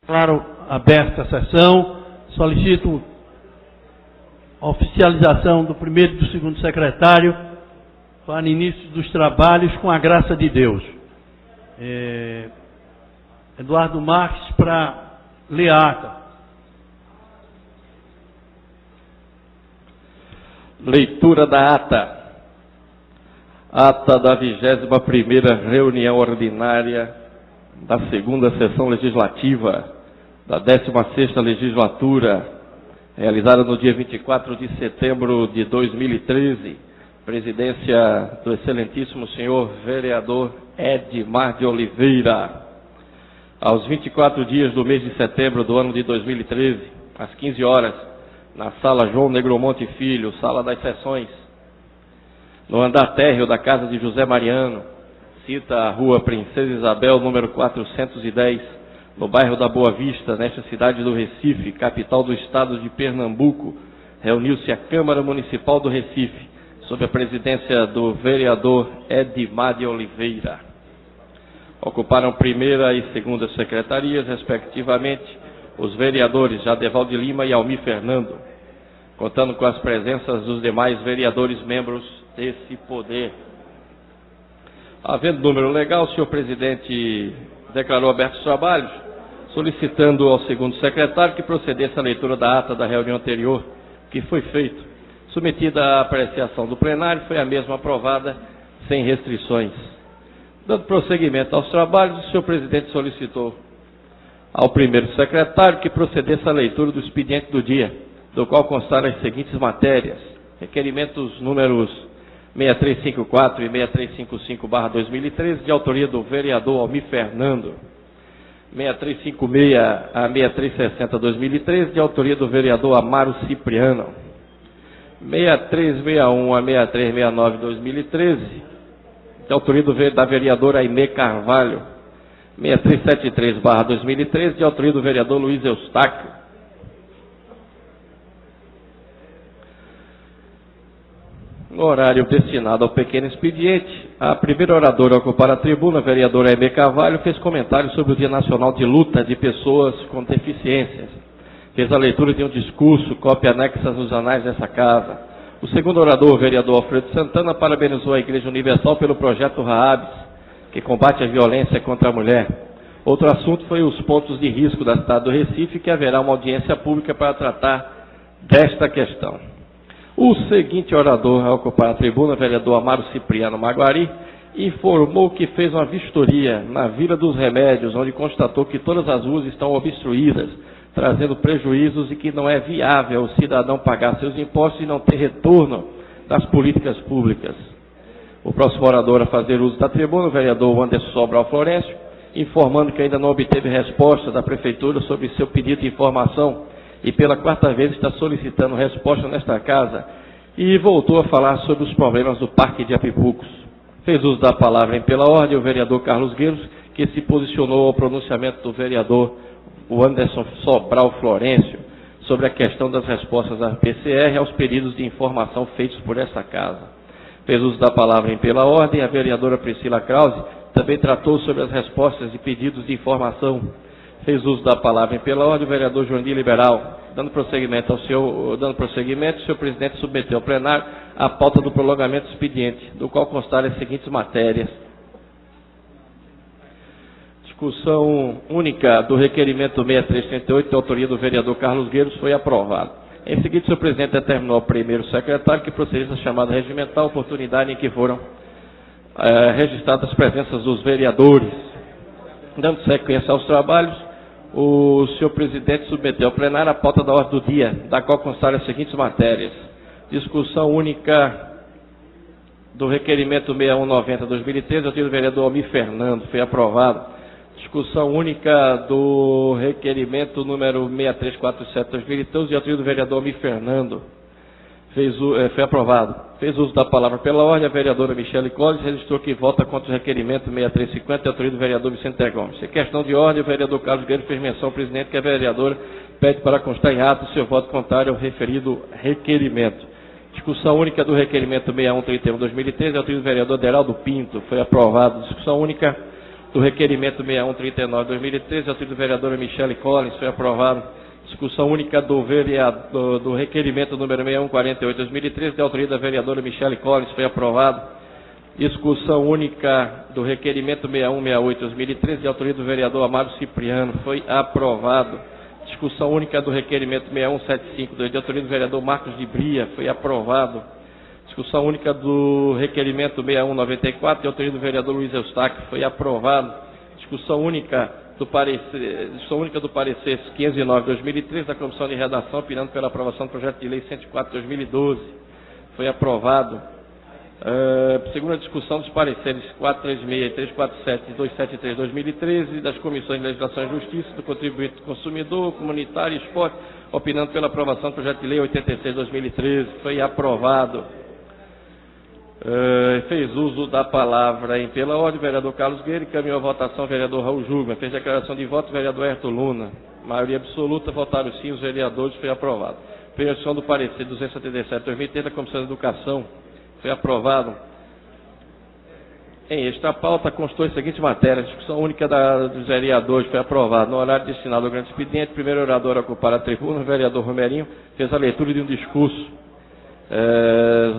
Declaro aberta a sessão. Solicito a oficialização do primeiro e do segundo secretário para início dos trabalhos com a graça de Deus. Eduardo Marques para ler a ata. Leitura da ata. Ata da 21ª reunião ordinária da segunda sessão legislativa da 16ª legislatura, realizada no dia 24 de setembro de 2013, presidência do excelentíssimo senhor vereador Edmar de Oliveira. Aos 24 dias do mês de setembro do ano de 2013, às 15 horas, na sala João Negromonte Filho, sala das sessões, no andar térreo da casa de José Mariano, cita a rua Princesa Isabel, número 410, no bairro da Boa Vista, nesta cidade do Recife, capital do estado de Pernambuco, reuniu-se a Câmara Municipal do Recife, sob a presidência do vereador Edmar de Oliveira. Ocuparam primeira e segunda secretarias, respectivamente, os vereadores Jadeval de Lima e Almir Fernando, contando com as presenças dos demais vereadores membros desse poder. Havendo número legal, o senhor presidente declarou abertos os trabalhos, solicitando ao segundo secretário que procedesse à leitura da ata da reunião anterior, que foi feito. Submetida à apreciação do plenário, foi a mesma aprovada sem restrições. Dando prosseguimento aos trabalhos, o senhor presidente solicitou ao primeiro secretário que procedesse à leitura do expediente do dia, do qual constaram as seguintes matérias: requerimentos números 6354 e 6355/2013, de autoria do vereador Almir Fernando; 6356 a 6360/2013, de autoria do vereador Amaro Cipriano; 6361 a 6369/2013, de autoria da vereadora Aimé Carvalho; 6373/2013, de autoria do vereador Luiz Eustáquio. No horário destinado ao pequeno expediente, a primeira oradora a ocupar a tribuna, a vereadora Aimé Carvalho, fez comentários sobre o Dia Nacional de Luta de Pessoas com Deficiências. Fez a leitura de um discurso, cópia anexa nos anais dessa casa. O segundo orador, o vereador Alfredo Santana, parabenizou a Igreja Universal pelo projeto Raabes, que combate a violência contra a mulher. Outro assunto foi os pontos de risco da cidade do Recife, que haverá uma audiência pública para tratar desta questão. O seguinte orador a ocupar a tribuna, o vereador Amaro Cipriano Maguari, informou que fez uma vistoria na Vila dos Remédios, onde constatou que todas as ruas estão obstruídas, trazendo prejuízos e que não é viável o cidadão pagar seus impostos e não ter retorno das políticas públicas. O próximo orador a fazer uso da tribuna, o vereador Anderson Sobral Florencio, informando que ainda não obteve resposta da Prefeitura sobre seu pedido de informação e pela quarta vez está solicitando resposta nesta casa, e voltou a falar sobre os problemas do Parque de Apipucos. Fez uso da palavra em pela ordem o vereador Carlos Gueiros, que se posicionou ao pronunciamento do vereador Anderson Sobral Florencio sobre a questão das respostas da PCR aos pedidos de informação feitos por essa casa. Fez uso da palavra em pela ordem a vereadora Priscila Krause, também tratou sobre as respostas e pedidos de informação. Fez uso da palavra em pela ordem o vereador Joandir Liberal. Dando prosseguimento, o senhor presidente submeteu ao plenário a pauta do prolongamento do expediente, do qual constaram as seguintes matérias: discussão única do requerimento 6338, de autoria do vereador Carlos Gueiros, foi aprovado. Em seguida, o senhor presidente determinou ao primeiro secretário que procedesse a chamada regimental, oportunidade em que foram registradas as presenças dos vereadores. Dando sequência aos trabalhos, o senhor presidente submeteu ao plenário a pauta da ordem do dia, da qual constaram as seguintes matérias: discussão única do requerimento 6190/2013, autoria do vereador Almir Fernando, foi aprovado. Discussão única do requerimento número 6347/2013, de autoria do vereador Almir Fernando, foi aprovado. Fez uso da palavra pela ordem a vereadora Michele Colles, registrou que vota contra o requerimento 6350, de autoria do vereador Vicente Gomes. Em questão de ordem, o vereador Carlos Gueiros fez menção ao presidente que a vereadora pede para constar em ato o seu voto contrário ao referido requerimento. Discussão única do requerimento 6131/2013, de autoria do vereador Deraldo Pinto, foi aprovado. Discussão única do requerimento 6139/2013, de autoria da vereadora Michele Collins, foi aprovado. Discussão única do requerimento número 6148/2013, de autoria da vereadora Michele Collins, foi aprovado. Discussão única do requerimento 6168/2013, de autoria do vereador Amaro Cipriano, foi aprovado. Discussão única do requerimento 6175, de autoria do vereador Marcos de Bria, foi aprovado. Discussão única do requerimento 6194, de autoria do vereador Luiz Eustáquio, foi aprovado. Discussão única do parecer 509/2013 da Comissão de Redação, opinando pela aprovação do projeto de lei 104/2012, foi aprovado. Segunda discussão dos pareceres 436, 347 e 273/2013 das Comissões de Legislação e Justiça, do Contribuinte do Consumidor, Comunitário e Esporte, opinando pela aprovação do projeto de lei 86/2013, foi aprovado. Fez uso da palavra pela ordem, vereador Carlos Guerra, encaminhou a votação, vereador Raul Júlio, fez declaração de voto, vereador Herto Luna, maioria absoluta, votaram sim os vereadores, foi aprovado. Primeira discussão do parecer 277/2013 da Comissão de Educação, foi aprovado. Em esta pauta constou a seguinte matéria: discussão única dos vereadores, foi aprovado. No horário destinado ao grande expediente, primeiro orador a ocupar a tribuna, o vereador Romerinho, fez a leitura de um discurso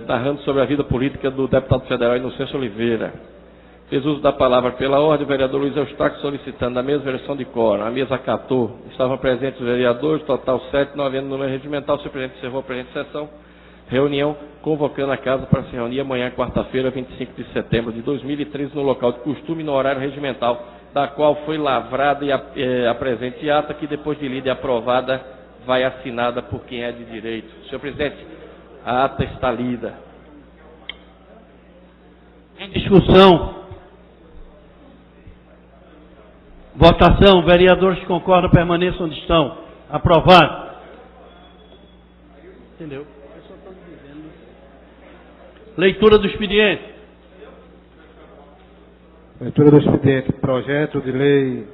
narrando sobre a vida política do deputado federal Inocêncio Oliveira. Fez uso da palavra pela ordem o vereador Luiz Eustáquio, solicitando a mesma versão de quórum. A mesa acatou. Estavam presentes os vereadores, total 7, não havendo número regimental. O senhor presidente encerrou a presente sessão. Reunião convocando a casa para se reunir amanhã, quarta-feira, 25 de setembro de 2013, no local de costume, no horário regimental, da qual foi lavrada a presente ata, que depois de lida e aprovada, vai assinada por quem é de direito. Senhor presidente, a ata está lida. Em discussão. Votação. Vereadores que concordam permaneçam onde estão. Aprovado. Entendeu? Leitura do expediente. Leitura do expediente. Projeto de lei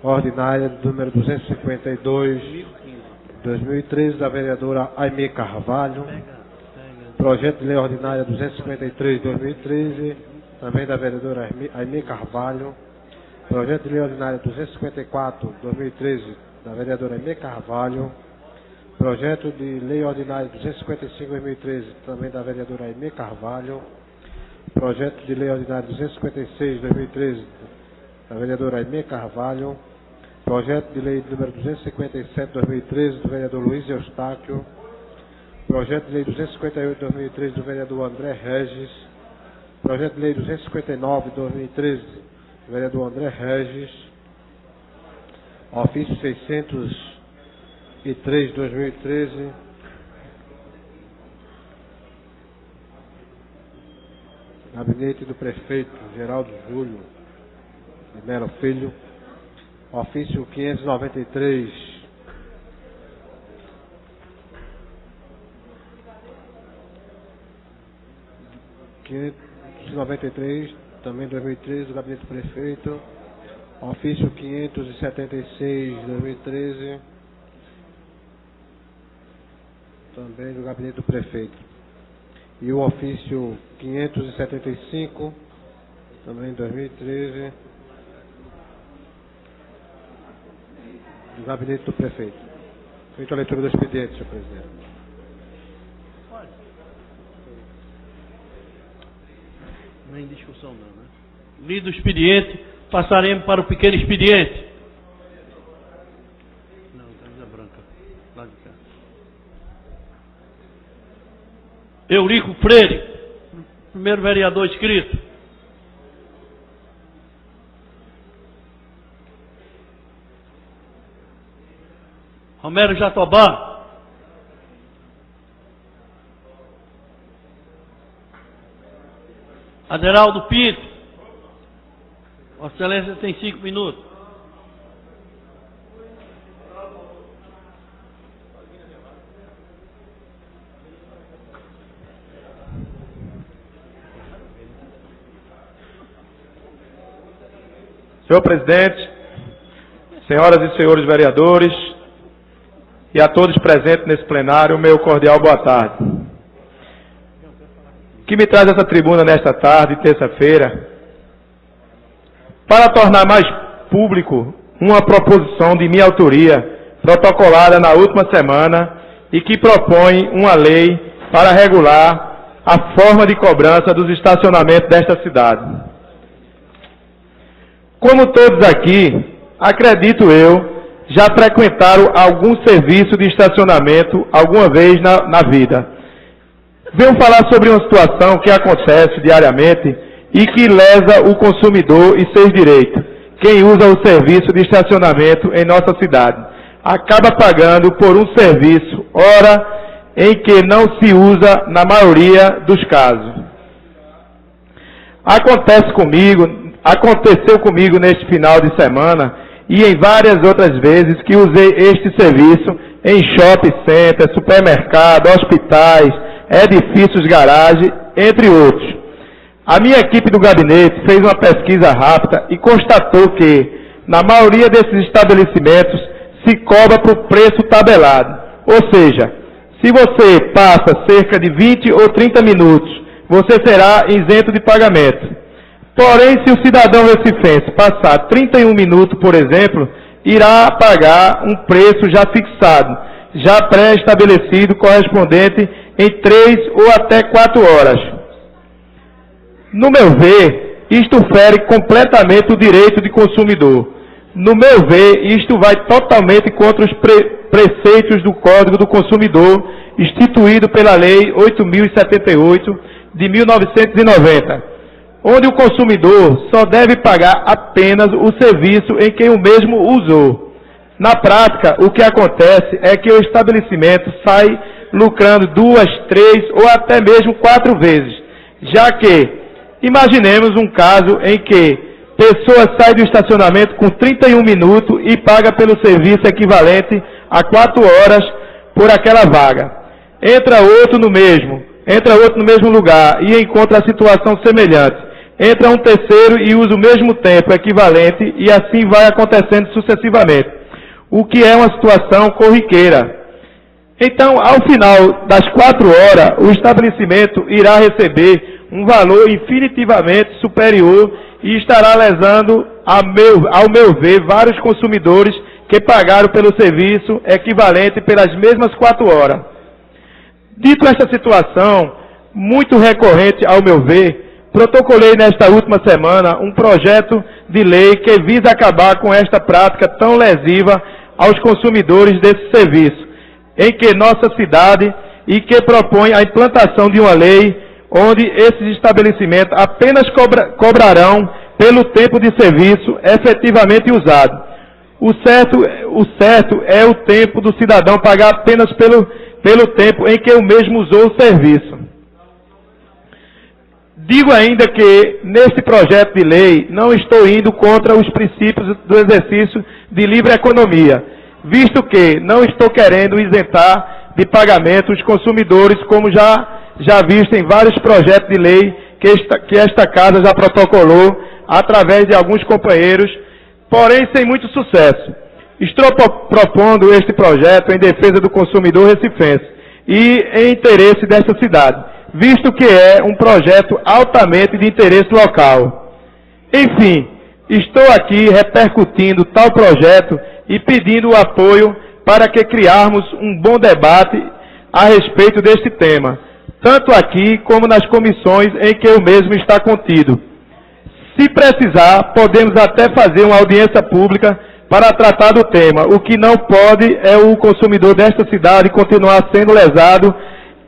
ordinária número 252/2013 da vereadora Aimee Carvalho. Projeto de lei ordinária 253/2013 também da vereadora Aimee Carvalho. Projeto de lei ordinária 254/2013 da vereadora Aimee Carvalho. Projeto de lei ordinária 255/2013, também da vereadora Aimee Carvalho. Projeto de lei ordinária 256/2013, da vereadora Aimee Carvalho. Projeto de lei número 257/2013, do vereador Luiz Eustáquio. Projeto de lei 258/2013, do vereador André Regis. Projeto de lei 259/2013, do vereador André Regis. Ofício 603/2013, Gabinete do Prefeito Geraldo Júlio de Melo Filho. Ofício 593, também 2013, do Gabinete do Prefeito. Ofício 576/2013, também do Gabinete do Prefeito. E o ofício 575, também 2013, do Gabinete do Prefeito. Feita a leitura do expediente, senhor presidente. Não é em discussão não, né? Lido o expediente, passaremos para o pequeno expediente. Não, camisa branca, lá de cá. Eurico Freire, primeiro vereador inscrito. Romero Jatobá. Aderaldo Pinto. Vossa Excelência tem 5 minutos. Senhor presidente, senhoras e senhores vereadores, e a todos presentes nesse plenário, meu cordial boa tarde. O que me traz essa tribuna nesta tarde, terça-feira, para tornar mais público uma proposição de minha autoria, protocolada na última semana, e que propõe uma lei para regular a forma de cobrança dos estacionamentos desta cidade. Como todos aqui, acredito eu, já frequentaram algum serviço de estacionamento alguma vez na vida. Venho falar sobre uma situação que acontece diariamente e que lesa o consumidor e seus direitos. Quem usa o serviço de estacionamento em nossa cidade acaba pagando por um serviço, ora em que não se usa na maioria dos casos. Aconteceu comigo neste final de semana e em várias outras vezes que usei este serviço em shopping center, supermercado, hospitais, edifícios, garagem, entre outros. A minha equipe do gabinete fez uma pesquisa rápida e constatou que, na maioria desses estabelecimentos, se cobra por preço tabelado. Ou seja, se você passa cerca de 20 ou 30 minutos, você será isento de pagamento. Porém, se o cidadão recifense passar 31 minutos, por exemplo, irá pagar um preço já fixado, já pré-estabelecido, correspondente em 3 ou até 4 horas. No meu ver, isto fere completamente o direito de consumidor. No meu ver, isto vai totalmente contra os preceitos do Código do Consumidor, instituído pela Lei 8.078 de 1990, onde o consumidor só deve pagar apenas o serviço em que o mesmo usou. Na prática, o que acontece é que o estabelecimento sai lucrando 2, 3 ou até mesmo 4 vezes, já que, imaginemos um caso em que pessoa sai do estacionamento com 31 minutos e paga pelo serviço equivalente a 4 horas por aquela vaga. Entra outro no mesmo lugar e encontra a situação semelhante. Entra um terceiro e usa o mesmo tempo equivalente e assim vai acontecendo sucessivamente, o que é uma situação corriqueira. Então, ao final das 4 horas, o estabelecimento irá receber um valor infinitivamente superior e estará lesando, ao meu ver, vários consumidores que pagaram pelo serviço equivalente pelas mesmas 4 horas. Dito esta situação, muito recorrente ao meu ver, protocolei nesta última semana um projeto de lei que visa acabar com esta prática tão lesiva aos consumidores desse serviço, em que nossa cidade, e que propõe a implantação de uma lei onde esses estabelecimentos apenas cobrarão pelo tempo de serviço efetivamente usado. O certo é o tempo do cidadão pagar apenas pelo tempo em que o mesmo usou o serviço. Digo ainda que, neste projeto de lei, não estou indo contra os princípios do exercício de livre economia, visto que não estou querendo isentar de pagamento os consumidores, como já visto em vários projetos de lei que esta casa já protocolou através de alguns companheiros, porém sem muito sucesso. Estou propondo este projeto em defesa do consumidor recifense e em interesse desta cidade, visto que é um projeto altamente de interesse local. Enfim, estou aqui repercutindo tal projeto e pedindo o apoio para que criarmos um bom debate a respeito deste tema, tanto aqui como nas comissões em que o mesmo está contido. Se precisar, podemos até fazer uma audiência pública para tratar do tema. O que não pode é o consumidor desta cidade continuar sendo lesado,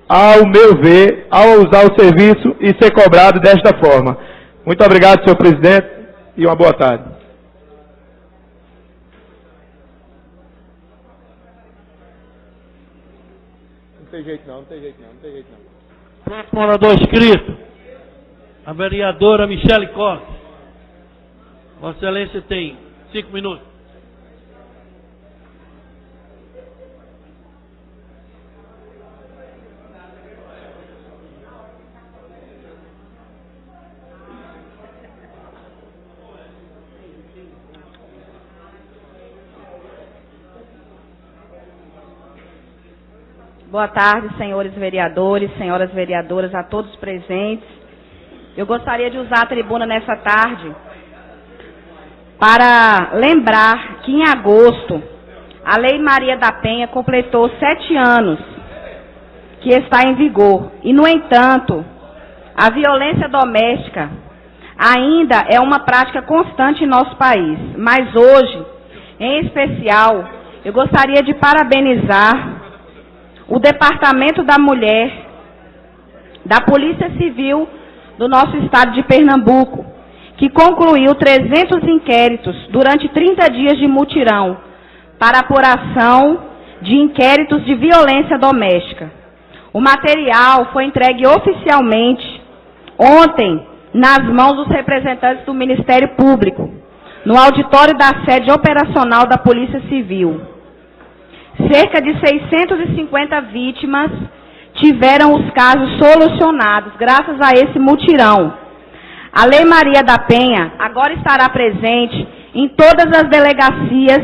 ao meu ver, ao usar o serviço e ser cobrado desta forma. Muito obrigado, senhor presidente, e uma boa tarde. Não tem jeito não. Próximo orador inscrito, a vereadora Michele Costa. Vossa Excelência tem 5 minutos. Boa tarde, senhores vereadores, senhoras vereadoras, a todos presentes. Eu gostaria de usar a tribuna nessa tarde para lembrar que em agosto a Lei Maria da Penha completou 7 anos que está em vigor. E, no entanto, a violência doméstica ainda é uma prática constante em nosso país. Mas hoje, em especial, eu gostaria de parabenizar o Departamento da Mulher da Polícia Civil do nosso estado de Pernambuco, que concluiu 300 inquéritos durante 30 dias de mutirão para apuração de inquéritos de violência doméstica. O material foi entregue oficialmente ontem nas mãos dos representantes do Ministério Público, no auditório da sede operacional da Polícia Civil. Cerca de 650 vítimas tiveram os casos solucionados graças a esse mutirão. A Lei Maria da Penha agora estará presente em todas as delegacias,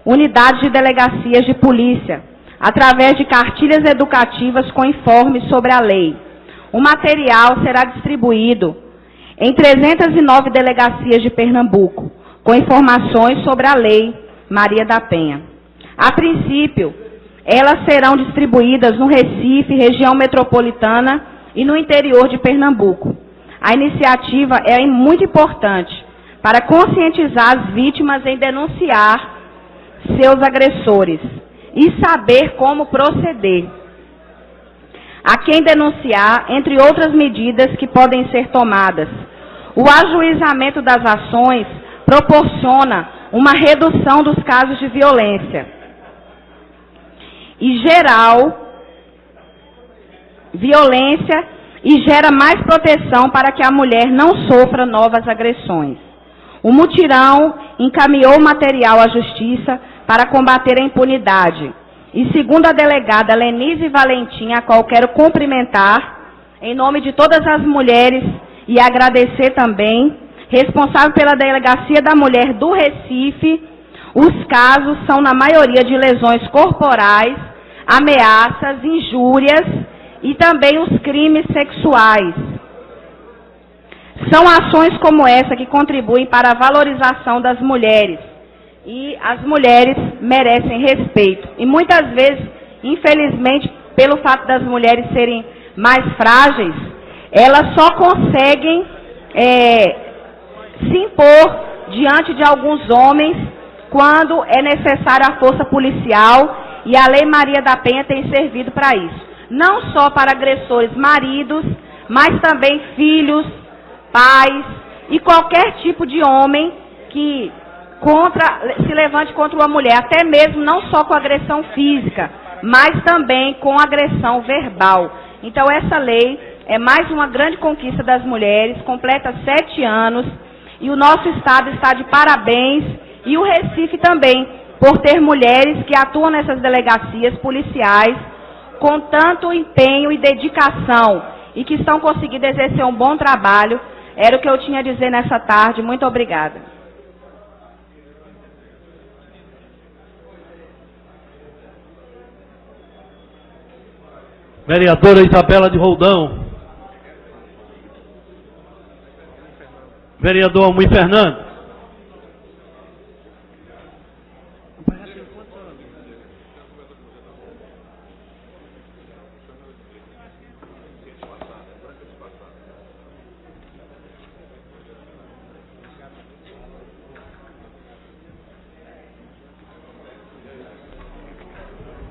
unidades de delegacias de polícia, através de cartilhas educativas com informes sobre a lei. O material será distribuído em 309 delegacias de Pernambuco, com informações sobre a Lei Maria da Penha. A princípio, elas serão distribuídas no Recife, região metropolitana e no interior de Pernambuco. A iniciativa é muito importante para conscientizar as vítimas em denunciar seus agressores e saber como proceder. A quem denunciar, entre outras medidas que podem ser tomadas. O ajuizamento das ações proporciona uma redução dos casos de violência e gera mais proteção para que a mulher não sofra novas agressões. O mutirão encaminhou o material à Justiça para combater a impunidade. E segundo a delegada Lenise Valentim, a qual quero cumprimentar, em nome de todas as mulheres e agradecer também, responsável pela Delegacia da Mulher do Recife, os casos são na maioria de lesões corporais, ameaças, injúrias e também os crimes sexuais. São ações como essa que contribuem para a valorização das mulheres. E as mulheres merecem respeito. E muitas vezes, infelizmente, pelo fato das mulheres serem mais frágeis, elas só conseguem se impor diante de alguns homens quando é necessária a força policial, e a Lei Maria da Penha tem servido para isso. Não só para agressores maridos, mas também filhos, pais e qualquer tipo de homem que se levante contra uma mulher, até mesmo não só com agressão física, mas também com agressão verbal. Então essa lei é mais uma grande conquista das mulheres, completa 7 anos, e o nosso estado está de parabéns, e o Recife também, por ter mulheres que atuam nessas delegacias policiais com tanto empenho e dedicação, e que estão conseguindo exercer um bom trabalho. Era o que eu tinha a dizer nessa tarde. Muito obrigada. Vereadora Isabela de Roldão. Vereador Almir Fernando.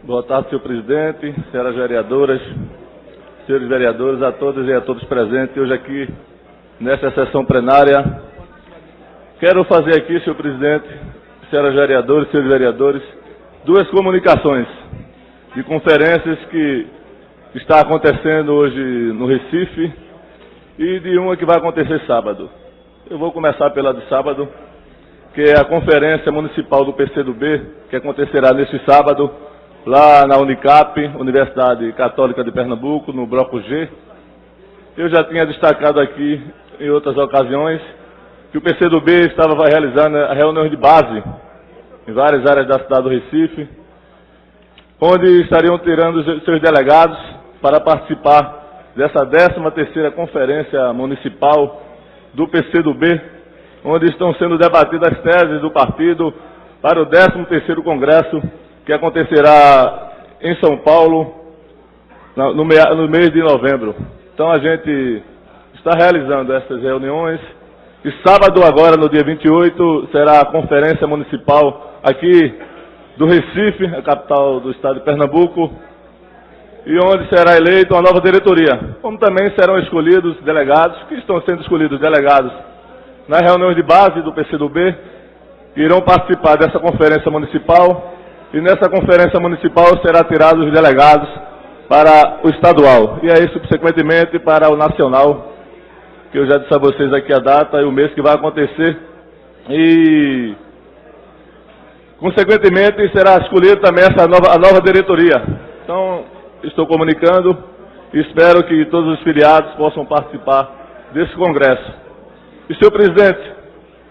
Boa tarde, senhor presidente, senhoras vereadoras, senhores vereadores, a todas e a todos presentes hoje aqui nesta sessão plenária. Quero fazer aqui, senhor presidente, senhoras vereadoras, senhores vereadores, 2 comunicações de conferências que está acontecendo hoje no Recife e de uma que vai acontecer sábado. Eu vou começar pela de sábado, que é a Conferência Municipal do PCdoB, que acontecerá neste sábado, lá na Unicap, Universidade Católica de Pernambuco, no Bloco G. Eu já tinha destacado aqui em outras ocasiões que o PCdoB estava realizando reuniões de base em várias áreas da cidade do Recife, onde estariam tirando seus delegados para participar dessa 13ª Conferência Municipal do PCdoB, onde estão sendo debatidas as teses do partido para o 13º Congresso, que acontecerá em São Paulo no mês de novembro. Então a gente está realizando essas reuniões e sábado agora, no dia 28, será a conferência municipal aqui do Recife, a capital do estado de Pernambuco, e onde será eleita uma nova diretoria, como também serão escolhidos delegados, que estão sendo escolhidos delegados nas reuniões de base do PCdoB, que irão participar dessa conferência municipal, e nessa conferência municipal será tirados os delegados para o estadual, e aí subsequentemente para o nacional, que eu já disse a vocês aqui a data e o mês que vai acontecer, e consequentemente será escolhida também a nova diretoria. Então, estou comunicando e espero que todos os filiados possam participar desse congresso. E, senhor presidente,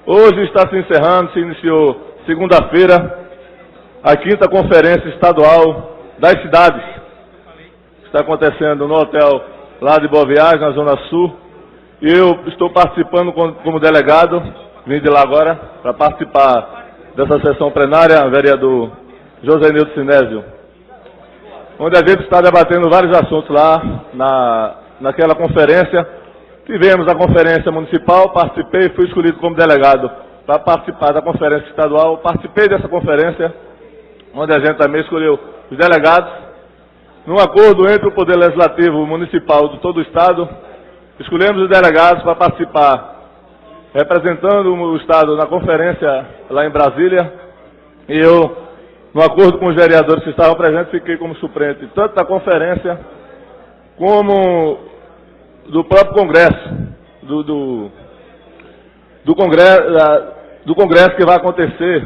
hoje está se encerrando, se iniciou segunda-feira, a 5ª Conferência Estadual das Cidades. Está acontecendo no hotel lá de Boa Viagem, na Zona Sul. E eu estou participando como delegado, vim de lá agora, para participar dessa sessão plenária, vereador José Nildo Sinésio, onde a gente está debatendo vários assuntos lá naquela conferência. Tivemos a conferência municipal, participei, fui escolhido como delegado para participar da conferência estadual, participei dessa conferência, onde a gente também escolheu os delegados, num acordo entre o Poder Legislativo Municipal de todo o Estado. Escolhemos os delegados para participar, representando o Estado na conferência lá em Brasília, e eu, no acordo com os vereadores que estavam presentes, fiquei como suplente, tanto da conferência, como do próprio Congresso, do Congresso que vai acontecer.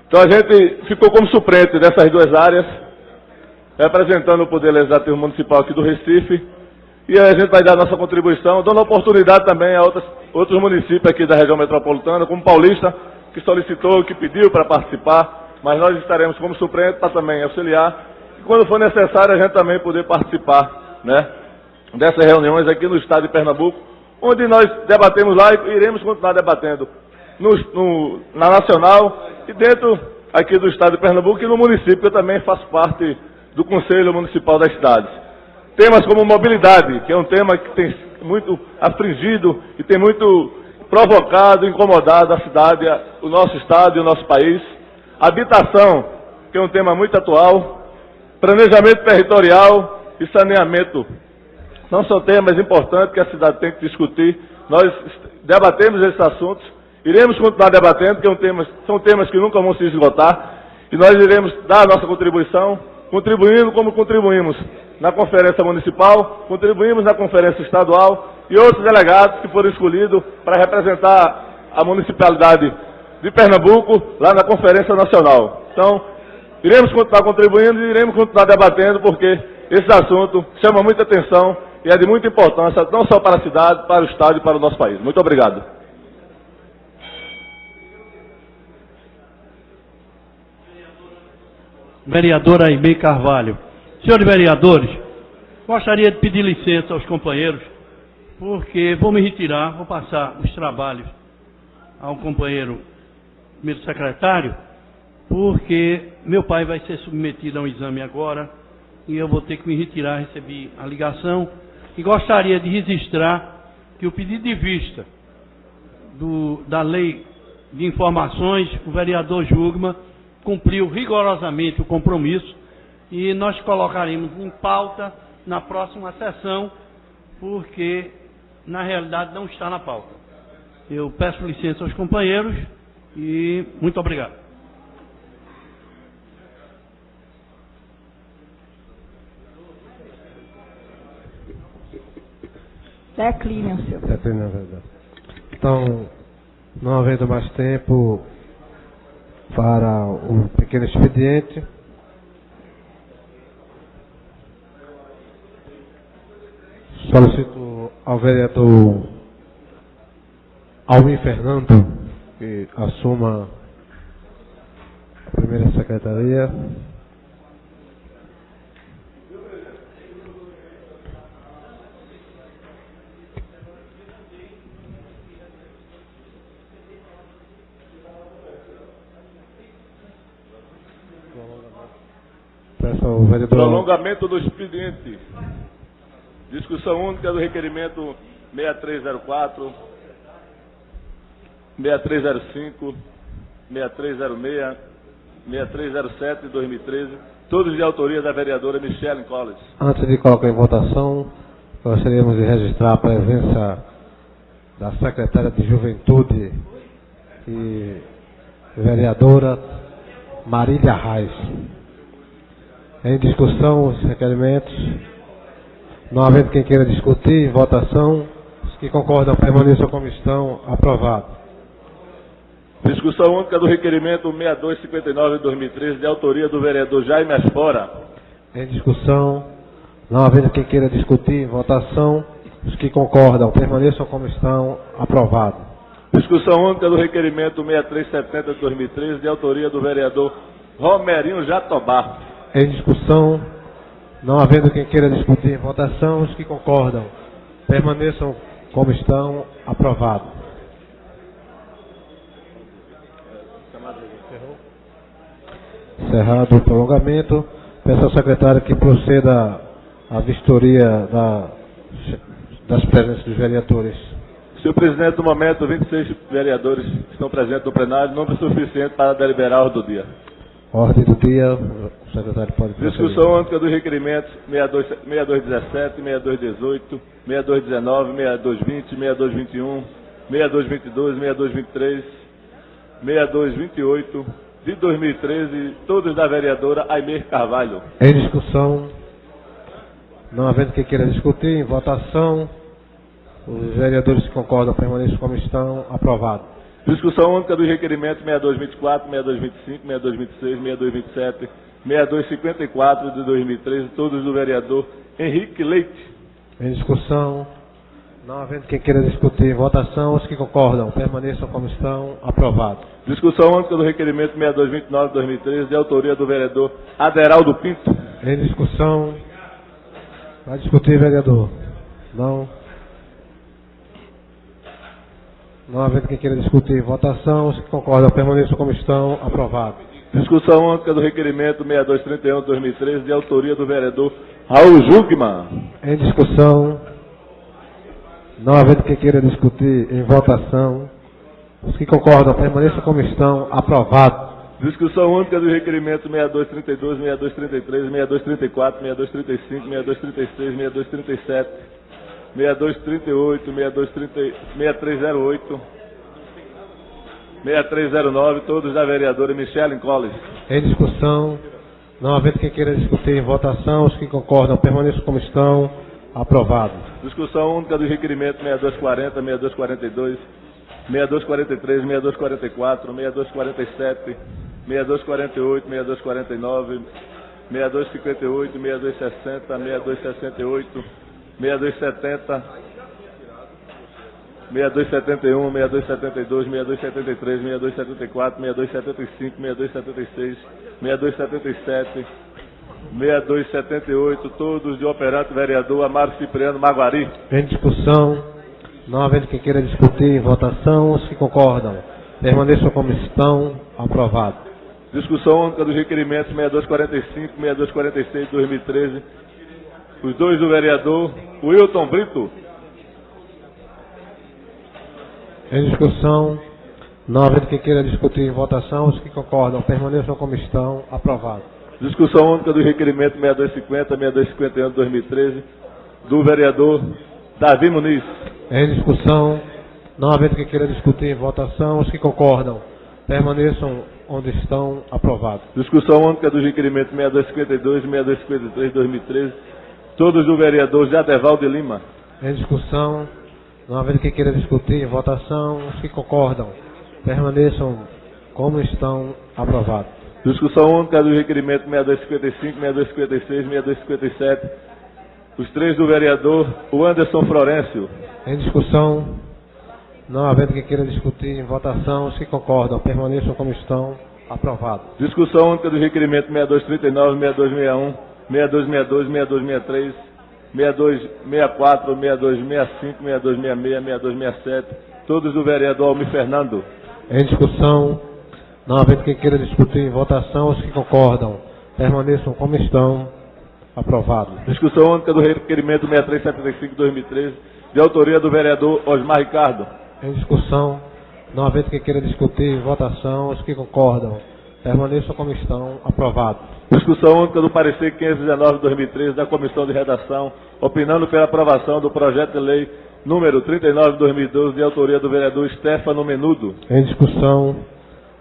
Então a gente ficou como suplente dessas duas áreas, representando o Poder Legislativo Municipal aqui do Recife, e a gente vai dar nossa contribuição, dando oportunidade também a outros municípios aqui da região metropolitana, como Paulista, que solicitou, que pediu para participar, mas nós estaremos como suplente para também auxiliar, e quando for necessário a gente também poder participar, né, dessas reuniões aqui no estado de Pernambuco, onde nós debatemos lá e iremos continuar debatendo na Nacional e dentro aqui do estado de Pernambuco e no município, que eu também faço parte do Conselho Municipal das Cidades. Temas como mobilidade, que é um tema que tem muito afligido e tem muito provocado, incomodado a cidade, o nosso estado e o nosso país. Habitação, que é um tema muito atual. Planejamento territorial e saneamento. Não são temas importantes que a cidade tem que discutir. Nós debatemos esses assuntos, iremos continuar debatendo, porque são temas que nunca vão se esgotar, e nós iremos dar a nossa contribuição, contribuindo como contribuímos na Conferência Municipal, contribuímos na Conferência Estadual e outros delegados que foram escolhidos para representar a municipalidade de Pernambuco lá na Conferência Nacional. Então, iremos continuar contribuindo e iremos continuar debatendo, porque esse assunto chama muita atenção e é de muita importância, não só para a cidade, para o estado e para o nosso país. Muito obrigado. Vereadora Aimee Carvalho. Senhores vereadores, gostaria de pedir licença aos companheiros, porque vou me retirar, vou passar os trabalhos ao companheiro primeiro secretário, porque meu pai vai ser submetido a um exame agora e eu vou ter que me retirar, recebi a ligação, e gostaria de registrar que o pedido de vista da lei de informações, o vereador Jugman cumpriu rigorosamente o compromisso e nós colocaremos em pauta na próxima sessão, porque na realidade não está na pauta. Eu peço licença aos companheiros e muito obrigado. Decline o seu. Decline, na verdade. Então, não havendo mais tempo para o pequeno expediente, solicito ao vereador Almir Fernando que assuma a primeira secretaria. Peço ao vereador... Prolongamento do expediente. Discussão única do requerimento 6304, 6305, 6306, 6307 de 2013, todos de autoria da vereadora Michelle Collins. Antes de colocar em votação, gostaríamos de registrar a presença da secretária de Juventude e vereadora Marília Reis. Em discussão os requerimentos, não havendo quem queira discutir, em votação, os que concordam permaneçam como estão, aprovado. Discussão única do requerimento 6259 de 2013, de autoria do vereador Jaime Asfora. Em discussão, não havendo quem queira discutir, em votação, os que concordam permaneçam como estão, aprovado. Discussão única do requerimento 6370 de 2013, de autoria do vereador Romerinho Jatobá. Em discussão, não havendo quem queira discutir, em votação, os que concordam permaneçam como estão, aprovado. Encerrado o prolongamento, peço ao secretário que proceda à vistoria das presenças dos vereadores. Senhor presidente, no momento, 26 vereadores estão presentes no plenário, número suficiente para deliberar a ordem do dia. Ordem do dia, o secretário pode proceder. Discussão única dos requerimentos 6217, 6218, 6219, 6220, 6221, 6222, 6223, 6228, de 2013, todos da vereadora Aimee Carvalho. Em discussão, não havendo quem queira discutir, em votação, os vereadores que concordam permaneçam como estão, aprovado. Discussão única dos requerimentos 6224, 6225, 6226, 6227, 6254 de 2013, todos do vereador Henrique Leite. Em discussão, não havendo quem queira discutir, em votação, os que concordam permaneçam como estão, aprovado. Discussão única do requerimento 6229 de 2013, de autoria do vereador Aderaldo Pinto. Em discussão, vai discutir, vereador? Não. Não havendo quem queira discutir, votação, os que concordam permaneçam como estão, aprovado. Discussão única do requerimento 6231 de 2013, de autoria do vereador Raul Jugman. Em discussão, não havendo quem queira discutir, em votação, os que concordam permaneçam como estão, aprovado. Discussão única do requerimento 6232, 6233, 6234, 6235, 6236, 6237, 6238, 6308, 6309, todos da vereadora Michelle Collins. Em discussão, não havendo quem queira discutir, em votação, os que concordam permaneçam como estão, aprovado. Discussão única do requerimento 6240, 6242, 6243, 6244, 6247, 6248, 6249, 6258, 6260, 6268, 6270, 6271, 6272, 6273, 6274, 6275, 6276, 6277, 6278, todos de operante vereador Amaro Cipriano Maguari. Em discussão, não havendo quem queira discutir, em votação, os que concordam permaneçam como estão, aprovado. Discussão única dos requerimentos 6245, 6246 de 2013, os dois do vereador Wilton Brito. Em discussão, não havendo quem queira discutir, em votação, os que concordam permaneçam como estão, aprovado. Discussão única do requerimento 6250, 6251 de 2013, do vereador Davi Muniz. Em discussão, não havendo quem queira discutir, em votação, os que concordam permaneçam onde estão, aprovado. Discussão única dos requerimentos 6252 e 6253 de 2013, todos do vereador Jadeval de Lima. Em discussão, não havendo quem queira discutir, em votação, os que concordam permaneçam como estão, aprovado. Discussão única dos requerimentos 6255, 6256, 6257, os três do vereador Anderson Florencio. Em discussão, não havendo quem queira discutir, em votação, os que concordam permaneçam como estão, aprovado. Discussão única dos requerimentos 6239, 6261, 6262, 6263, 6264, 6265, 6266, 6267, todos do vereador Almir Fernando. Em discussão, não havendo quem queira discutir, em votação, os que concordam permaneçam como estão. Aprovado. Discussão única do requerimento 6375/2013, de autoria do vereador Osmar Ricardo. Em discussão, não havendo quem queira discutir, em votação, os que concordam, permaneçam como estão. Aprovado. Discussão única do parecer 519/2013 da Comissão de Redação, opinando pela aprovação do projeto de lei número 39/2012, de autoria do vereador Stefano Menudo. Em discussão,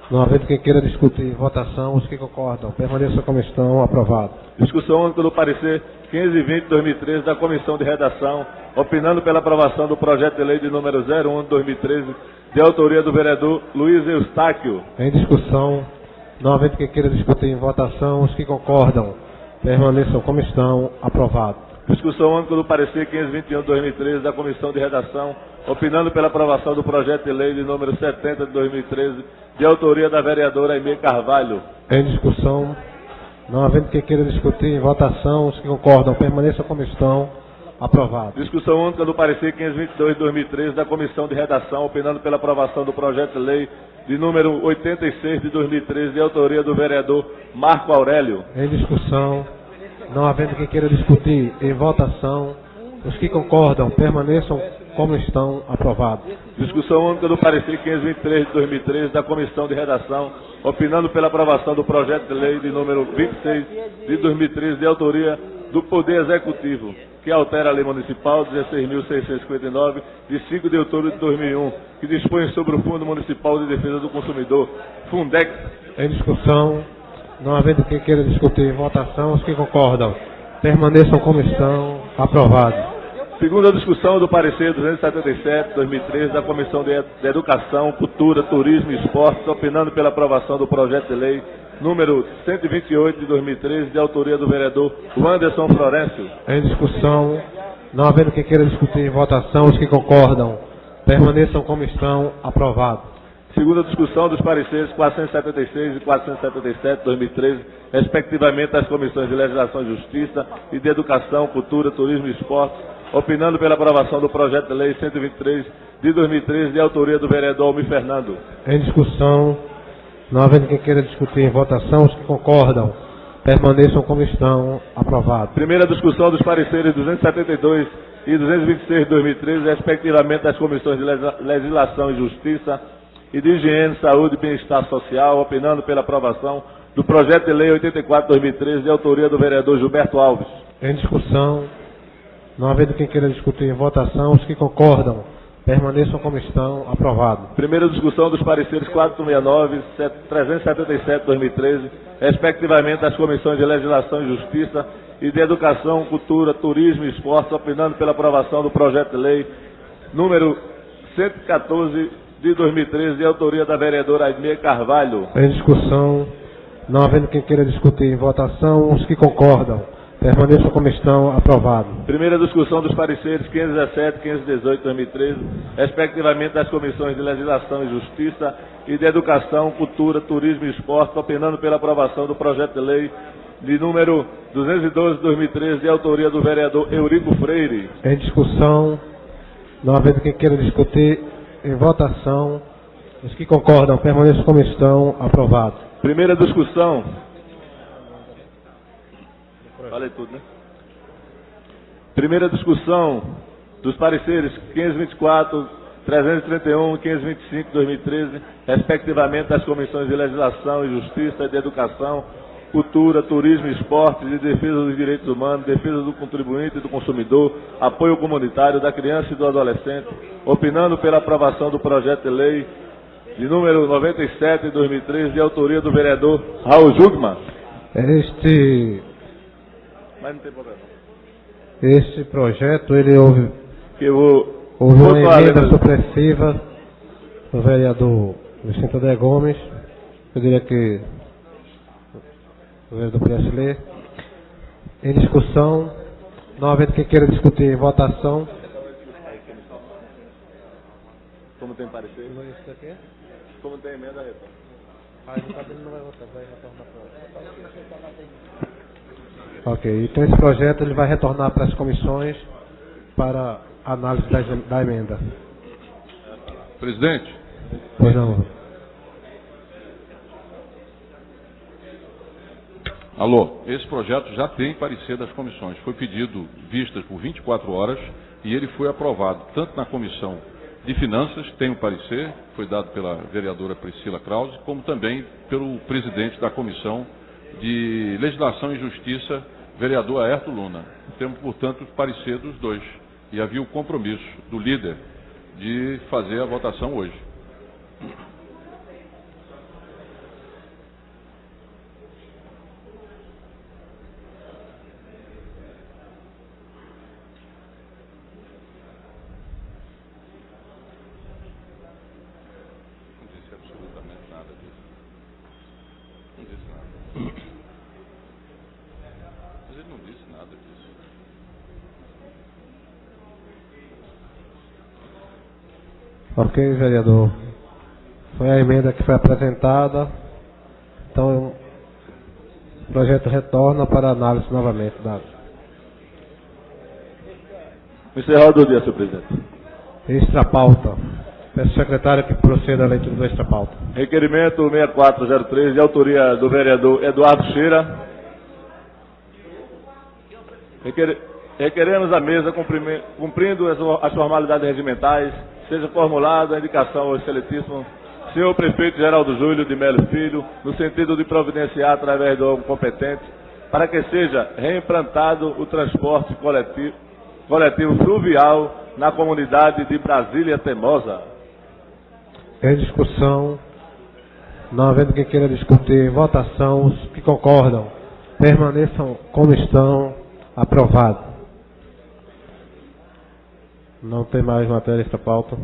não havendo quem queira discutir, em votação, os que concordam, permaneçam como estão. Aprovado. Discussão única do parecer 520/2013 da Comissão de Redação, opinando pela aprovação do projeto de lei de número 01/2013, de autoria do vereador Luiz Eustáquio. Em discussão, não havendo quem queira discutir, em votação, os que concordam, permaneçam como estão. Aprovado. Discussão única do parecer 521/2013 da Comissão de Redação, opinando pela aprovação do projeto de lei de número 70/2013, de autoria da vereadora Aimee Carvalho. Em discussão, não havendo quem queira discutir, em votação, os que concordam, permaneçam como estão. Aprovado. Discussão única do parecer 522/2013 da Comissão de Redação, opinando pela aprovação do projeto de lei de número 86/2013, de autoria do vereador Marco Aurélio. Em discussão, não havendo quem queira discutir, em votação, os que concordam, permaneçam como estão. Aprovado. Discussão única do parecer 523/2013 da Comissão de Redação, opinando pela aprovação do projeto de lei de número 26 de 2013, de autoria do Poder Executivo, que altera a Lei Municipal 16.659, de 5 de outubro de 2001, que dispõe sobre o Fundo Municipal de Defesa do Consumidor, Fundex. Em discussão, não havendo quem queira discutir, em votação, os que concordam, permaneçam como estão. Aprovado. Segunda discussão do parecer 277/2013 da Comissão de Educação, Cultura, Turismo e Esportes, opinando pela aprovação do projeto de lei número 128 de 2013, de autoria do vereador Wanderson Florencio. Em discussão, não havendo quem queira discutir, em votação, os que concordam, permaneçam como estão. Aprovado. Segunda discussão dos pareceres 476 e 477/2013, respectivamente das comissões de Legislação e Justiça e de Educação, Cultura, Turismo e Esportes, opinando pela aprovação do projeto de lei 123 de 2013, de autoria do vereador Almir Fernando. Em discussão, não havendo quem queira discutir, em votação, os que concordam, permaneçam como estão. Aprovado. Primeira discussão dos pareceres 272 e 226 de 2013, respectivamente das comissões de Legislação e Justiça e de Higiene, Saúde e Bem-Estar Social, opinando pela aprovação do projeto de lei 84/2013, de autoria do vereador Gilberto Alves. Em discussão, não havendo quem queira discutir, em votação, os que concordam, permaneçam como estão. Aprovado. Primeira discussão dos pareceres 469 e 377/2013, respectivamente das comissões de Legislação e Justiça e de Educação, Cultura, Turismo e Esportes, opinando pela aprovação do projeto de lei número 114 de 2013, de autoria da vereadora Aimee Carvalho. Em discussão, não havendo quem queira discutir, em votação, os que concordam, permaneçam como estão. Aprovado. Primeira discussão dos pareceres 517 e 518/2013, respectivamente das comissões de Legislação e Justiça e de Educação, Cultura, Turismo e Esportes, opinando pela aprovação do projeto de lei de número 212 de 2013, de autoria do vereador Eurico Freire. Em discussão, não havendo quem queira discutir, em votação, os que concordam, permaneçam como estão. Aprovado. Primeira discussão. Falei tudo, né? Primeira discussão dos pareceres 524, 331 e 525 de 2013, respectivamente das comissões de Legislação e Justiça, de Educação, Cultura, Turismo e Esportes, de Defesa dos Direitos Humanos, Defesa do Contribuinte e do Consumidor, Apoio Comunitário da Criança e do Adolescente, opinando pela aprovação do projeto de lei de número 97 de 2013, de autoria do vereador Raul Jugman. Mas não tem problema. Este projeto, ele houve Houve uma emenda supressiva do vereador Vicente André Gomes. Eu diria que o vereador pudesse ler. Em discussão, não havendo quem queira discutir, em votação. Como tem parecer? Isso aqui? Como tem emenda, retorna. Não vai votar, vai retornar para. Ok, então esse projeto ele vai retornar para as comissões para análise da emenda. Presidente. Pois não. Alô, esse projeto já tem parecer das comissões. Foi pedido vistas por 24 horas e ele foi aprovado tanto na Comissão de Finanças, tem um parecer, foi dado pela vereadora Priscila Krause, como também pelo presidente da Comissão de Legislação e Justiça, vereador Aerto Luna. Temos, portanto, o parecer dos dois. E havia o compromisso do líder de fazer a votação hoje. Não disse absolutamente nada disso. Não disse nada. Mas ele não disse nada disso. Ok, vereador. Foi a emenda que foi apresentada. Então, o projeto retorna para análise novamente. Encerrado o dia, senhor presidente. Extra pauta. Peço ao secretário que proceda à leitura do extra pauta. Requerimento 6403, de autoria do vereador Eduardo Cheira. Requeremos a mesa, cumprindo as formalidades regimentais, seja formulada a indicação ao excelentíssimo senhor prefeito Geraldo Júlio de Melo Filho, no sentido de providenciar através do órgão competente, para que seja reimplantado o transporte coletivo fluvial na comunidade de Brasília Teimosa. Em discussão, não havendo quem queira discutir, votação, os que concordam, permaneçam como estão, aprovado. Não tem mais matéria extra pauta.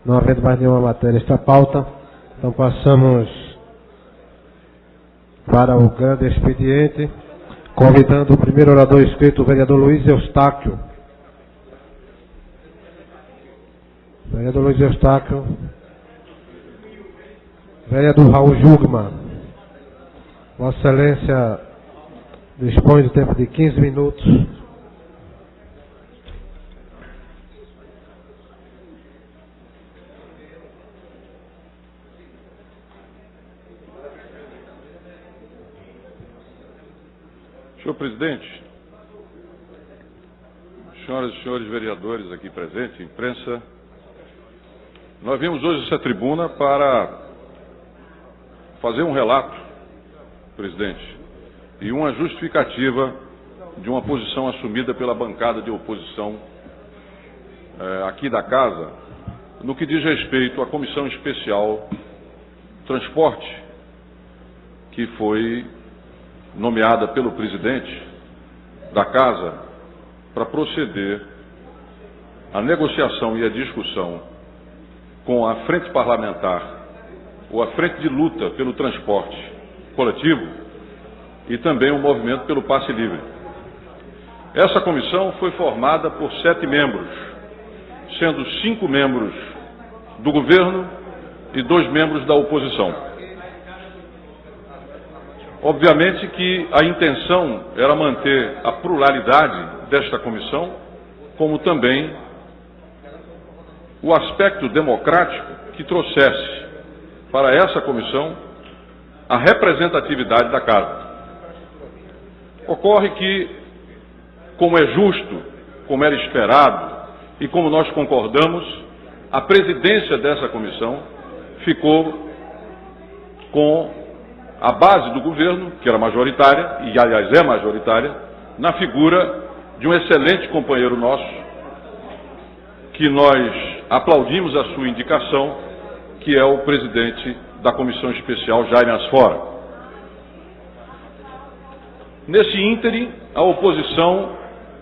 Não havendo mais nenhuma matéria extra pauta, então passamos para o grande expediente, convidando o primeiro orador inscrito, o vereador Luiz Eustáquio. Vereador Luiz Eustáquio. Vereador Raul Jugman. Vossa Excelência dispõe de tempo de 15 minutos. Senhor presidente, senhoras e senhores vereadores aqui presentes, imprensa, nós viemos hoje essa tribuna para fazer um relato, presidente, e uma justificativa de uma posição assumida pela bancada de oposição aqui da casa, no que diz respeito à Comissão Especial Transporte, que foi nomeada pelo presidente da casa para proceder à negociação e à discussão com a frente parlamentar ou a frente de luta pelo transporte coletivo e também o movimento pelo passe livre. Essa comissão foi formada por 7 membros, sendo 5 membros do governo e 2 membros da oposição. Obviamente que a intenção era manter a pluralidade desta comissão, como também o aspecto democrático que trouxesse para essa comissão a representatividade da casa. Ocorre que, como é justo, como era esperado e como nós concordamos, a presidência dessa comissão ficou com a base do governo, que era majoritária, e aliás é majoritária, na figura de um excelente companheiro nosso, que nós aplaudimos a sua indicação, que é o presidente da Comissão Especial, Jaime Asfora. Nesse ínterim, a oposição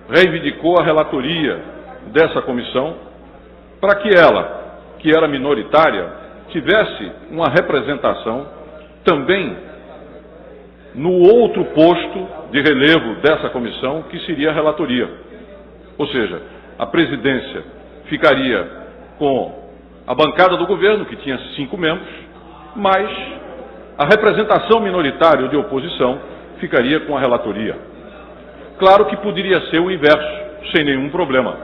reivindicou a relatoria dessa comissão para que ela, que era minoritária, tivesse uma representação também no outro posto de relevo dessa comissão, que seria a relatoria. Ou seja, a presidência ficaria com a bancada do governo, que tinha 5 membros, mas a representação minoritária de oposição ficaria com a relatoria. Claro que poderia ser o inverso, sem nenhum problema.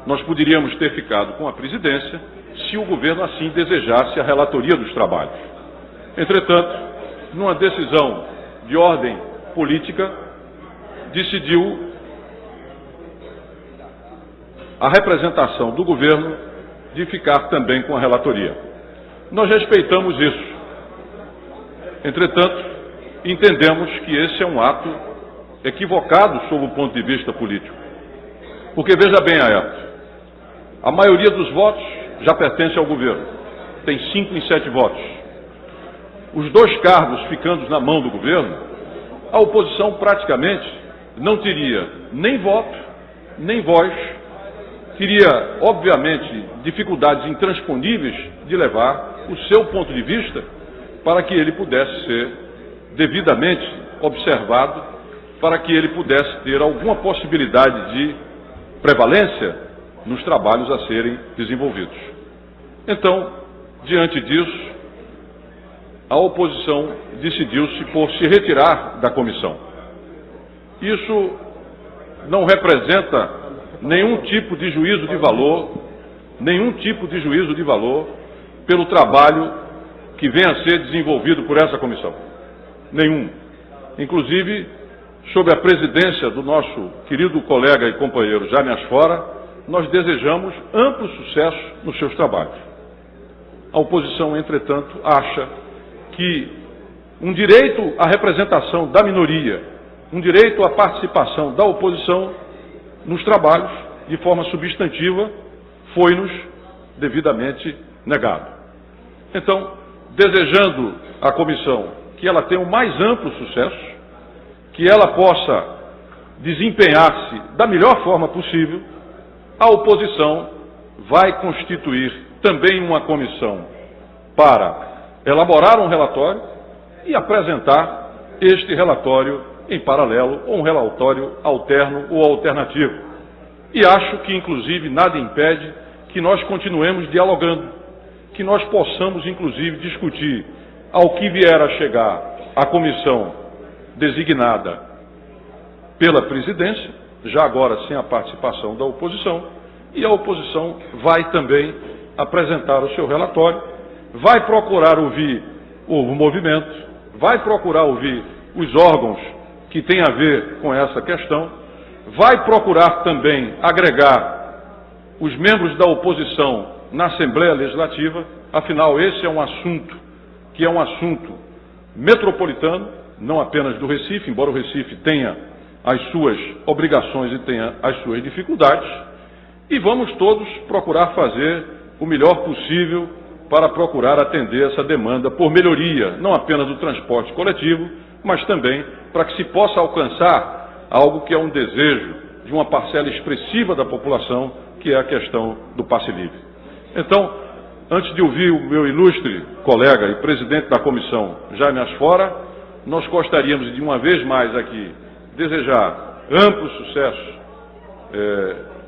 Nós poderíamos ter ficado com a presidência se o governo assim desejasse a relatoria dos trabalhos. Entretanto, numa decisão de ordem política decidiu a representação do governo de ficar também com a relatoria. Nós respeitamos isso. Entretanto, entendemos que esse é um ato equivocado sob o ponto de vista político. Porque, veja bem, Ayrton, a maioria dos votos já pertence ao governo. Tem 5 em 7 votos. Os 2 cargos ficando na mão do governo, a oposição praticamente não teria nem voto, nem voz, teria, obviamente, dificuldades intransponíveis de levar o seu ponto de vista para que ele pudesse ser devidamente observado, para que ele pudesse ter alguma possibilidade de prevalência nos trabalhos a serem desenvolvidos. Então, diante disso, a oposição decidiu-se por se retirar da comissão. Isso não representa nenhum tipo de juízo de valor pelo trabalho que vem a ser desenvolvido por essa comissão. Nenhum. Inclusive, sob a presidência do nosso querido colega e companheiro Jaime Asfora, nós desejamos amplo sucesso nos seus trabalhos. A oposição, entretanto, acha que um direito à representação da minoria, um direito à participação da oposição nos trabalhos, de forma substantiva, foi-nos devidamente negado. Então, desejando à comissão que ela tenha o mais amplo sucesso, que ela possa desempenhar-se da melhor forma possível, a oposição vai constituir também uma comissão para elaborar um relatório e apresentar este relatório em paralelo, ou um relatório alterno ou alternativo. E acho que, inclusive, nada impede que nós continuemos dialogando, que nós possamos, inclusive, discutir ao que vier a chegar a comissão designada pela presidência, já agora sem a participação da oposição, e a oposição vai também apresentar o seu relatório, vai procurar ouvir o movimento, vai procurar ouvir os órgãos que têm a ver com essa questão, vai procurar também agregar os membros da oposição na Assembleia Legislativa, afinal esse é um assunto que é um assunto metropolitano, não apenas do Recife, embora o Recife tenha as suas obrigações e tenha as suas dificuldades, e vamos todos procurar fazer o melhor possível para procurar atender essa demanda por melhoria, não apenas do transporte coletivo, mas também para que se possa alcançar algo que é um desejo de uma parcela expressiva da população, que é a questão do passe livre. Então, antes de ouvir o meu ilustre colega e presidente da comissão, Jaime Asfora, nós gostaríamos de uma vez mais aqui desejar amplo sucesso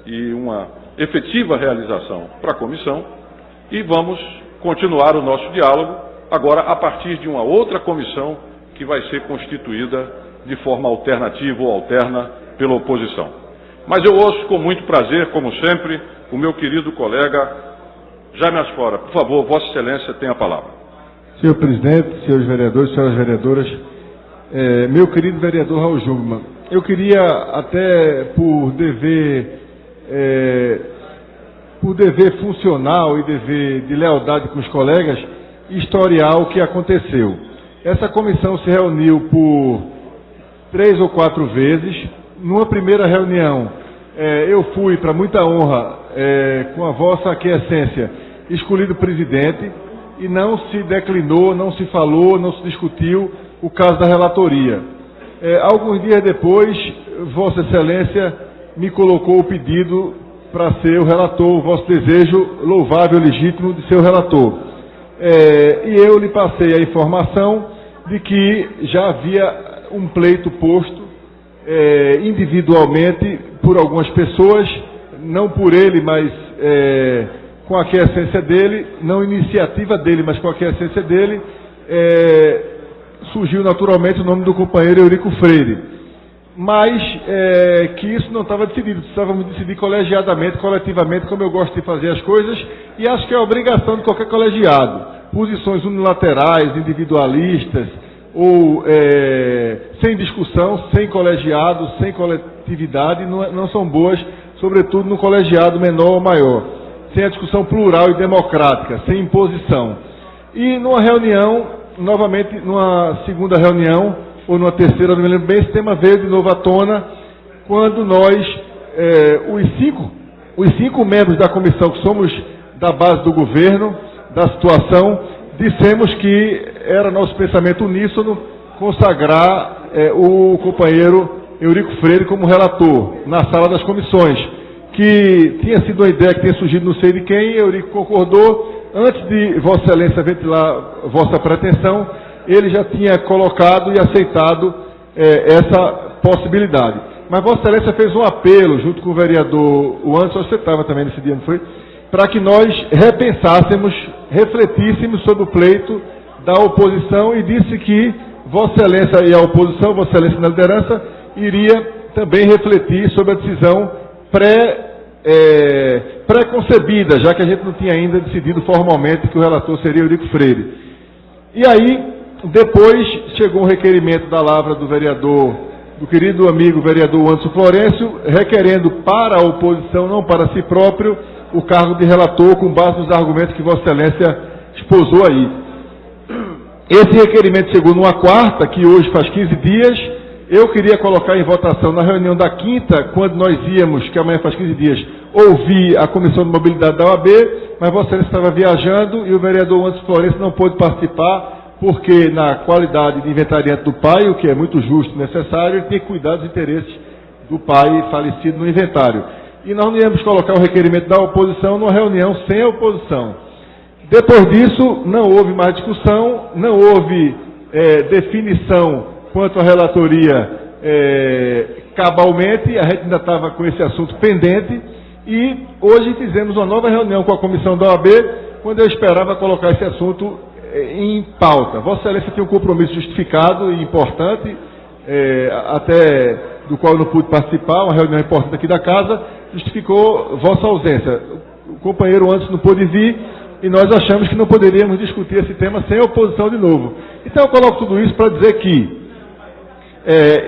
e uma efetiva realização para a comissão, e vamos continuar o nosso diálogo agora a partir de uma outra comissão que vai ser constituída de forma alternativa ou alterna pela oposição. Mas eu ouço com muito prazer, como sempre, o meu querido colega Jaime Asfora. Por favor, Vossa Excelência tem a palavra. Senhor presidente, senhores vereadores, senhoras vereadoras, meu querido vereador Raul Jungmann, eu queria até por dever funcional e dever de lealdade com os colegas, historiar o que aconteceu. Essa comissão se reuniu por 3 ou 4 vezes. Numa primeira reunião, eu fui, para muita honra, com a vossa aquiescência, escolhido presidente, e não se declinou, não se falou, não se discutiu o caso da relatoria. Alguns dias depois, Vossa Excelência me colocou o pedido para ser o relator, o vosso desejo louvável e legítimo de ser o relator. E eu lhe passei a informação de que já havia um pleito posto individualmente por algumas pessoas, não por ele, mas com a aquiescência dele, não iniciativa dele, mas com a aquiescência dele, surgiu naturalmente o nome do companheiro Eurico Freire. Mas que isso não estava decidido, precisávamos decidir colegiadamente, coletivamente, como eu gosto de fazer as coisas, e acho que é a obrigação de qualquer colegiado. Posições unilaterais, individualistas, ou sem discussão, sem colegiado, sem coletividade, não são boas, sobretudo no colegiado menor ou maior, sem a discussão plural e democrática, sem imposição. E numa reunião, novamente, numa segunda reunião, ou numa terceira, não me lembro bem, esse tema veio de novo à tona, quando nós, os cinco membros da comissão, que somos da base do governo, da situação, dissemos que era nosso pensamento uníssono consagrar o companheiro Eurico Freire como relator na sala das comissões, que tinha sido uma ideia que tinha surgido não sei de quem. Eurico concordou. Antes de Vossa Excelência ventilar vossa pretensão, ele já tinha colocado e aceitado essa possibilidade. Mas Vossa Excelência fez um apelo, junto com o vereador Anderson, você estava também nesse dia, não foi? Para que nós repensássemos, refletíssemos sobre o pleito da oposição, e disse que Vossa Excelência e a oposição, Vossa Excelência na liderança, iria também refletir sobre a decisão pré-concebida, já que a gente não tinha ainda decidido formalmente que o relator seria Eurico Freire. E aí, depois, chegou um requerimento da lavra do vereador, do querido amigo vereador Anderson Florencio, requerendo para a oposição, não para si próprio, o cargo de relator, com base nos argumentos que Vossa Excelência exposou aí. Esse requerimento chegou numa quarta, que hoje faz 15 dias. Eu queria colocar em votação na reunião da quinta, quando nós íamos, que amanhã faz 15 dias, ouvir a Comissão de Mobilidade da OAB, mas Vossa Excelência estava viajando e o vereador Anderson Florencio não pôde participar, porque na qualidade de inventariante do pai, o que é muito justo e necessário, ele tinha que cuidar dos interesses do pai falecido no inventário. E nós não íamos colocar o requerimento da oposição numa reunião sem a oposição. Depois disso, não houve mais discussão, não houve definição quanto à relatoria cabalmente, a gente ainda estava com esse assunto pendente, e hoje fizemos uma nova reunião com a comissão da OAB, quando eu esperava colocar esse assunto em pauta. Vossa Excelência tinha um compromisso justificado e importante, até do qual eu não pude participar, uma reunião importante aqui da casa, justificou vossa ausência. O companheiro antes não pôde vir, e nós achamos que não poderíamos discutir esse tema sem oposição de novo. Então eu coloco tudo isso para dizer que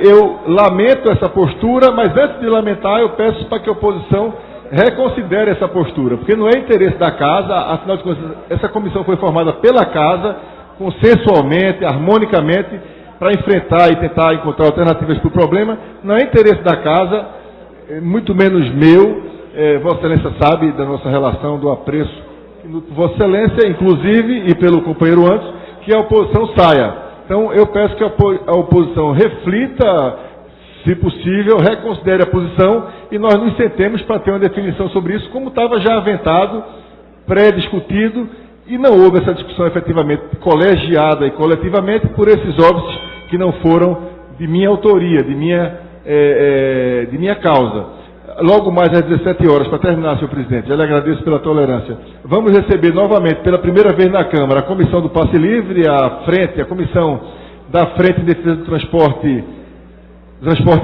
eu lamento essa postura, mas antes de lamentar, eu peço para que a oposição reconsidere essa postura, porque não é interesse da casa, afinal de contas, essa comissão foi formada pela casa, consensualmente, harmonicamente, para enfrentar e tentar encontrar alternativas para o problema. Não é interesse da casa, muito menos meu. Vossa Excelência sabe da nossa relação, do apreço Vossa Excelência, inclusive, e pelo companheiro antes, que a oposição saia. Então, eu peço que a oposição reflita, se possível, reconsidere a posição, e nós nos sentemos para ter uma definição sobre isso, como estava já aventado, pré-discutido, e não houve essa discussão efetivamente colegiada e coletivamente por esses óbices que não foram de minha autoria, de minha causa. Logo mais às 17 horas, para terminar, senhor presidente, já lhe agradeço pela tolerância, vamos receber novamente, pela primeira vez na Câmara, a Comissão do Passe Livre, a Comissão da Frente de Defesa do Transporte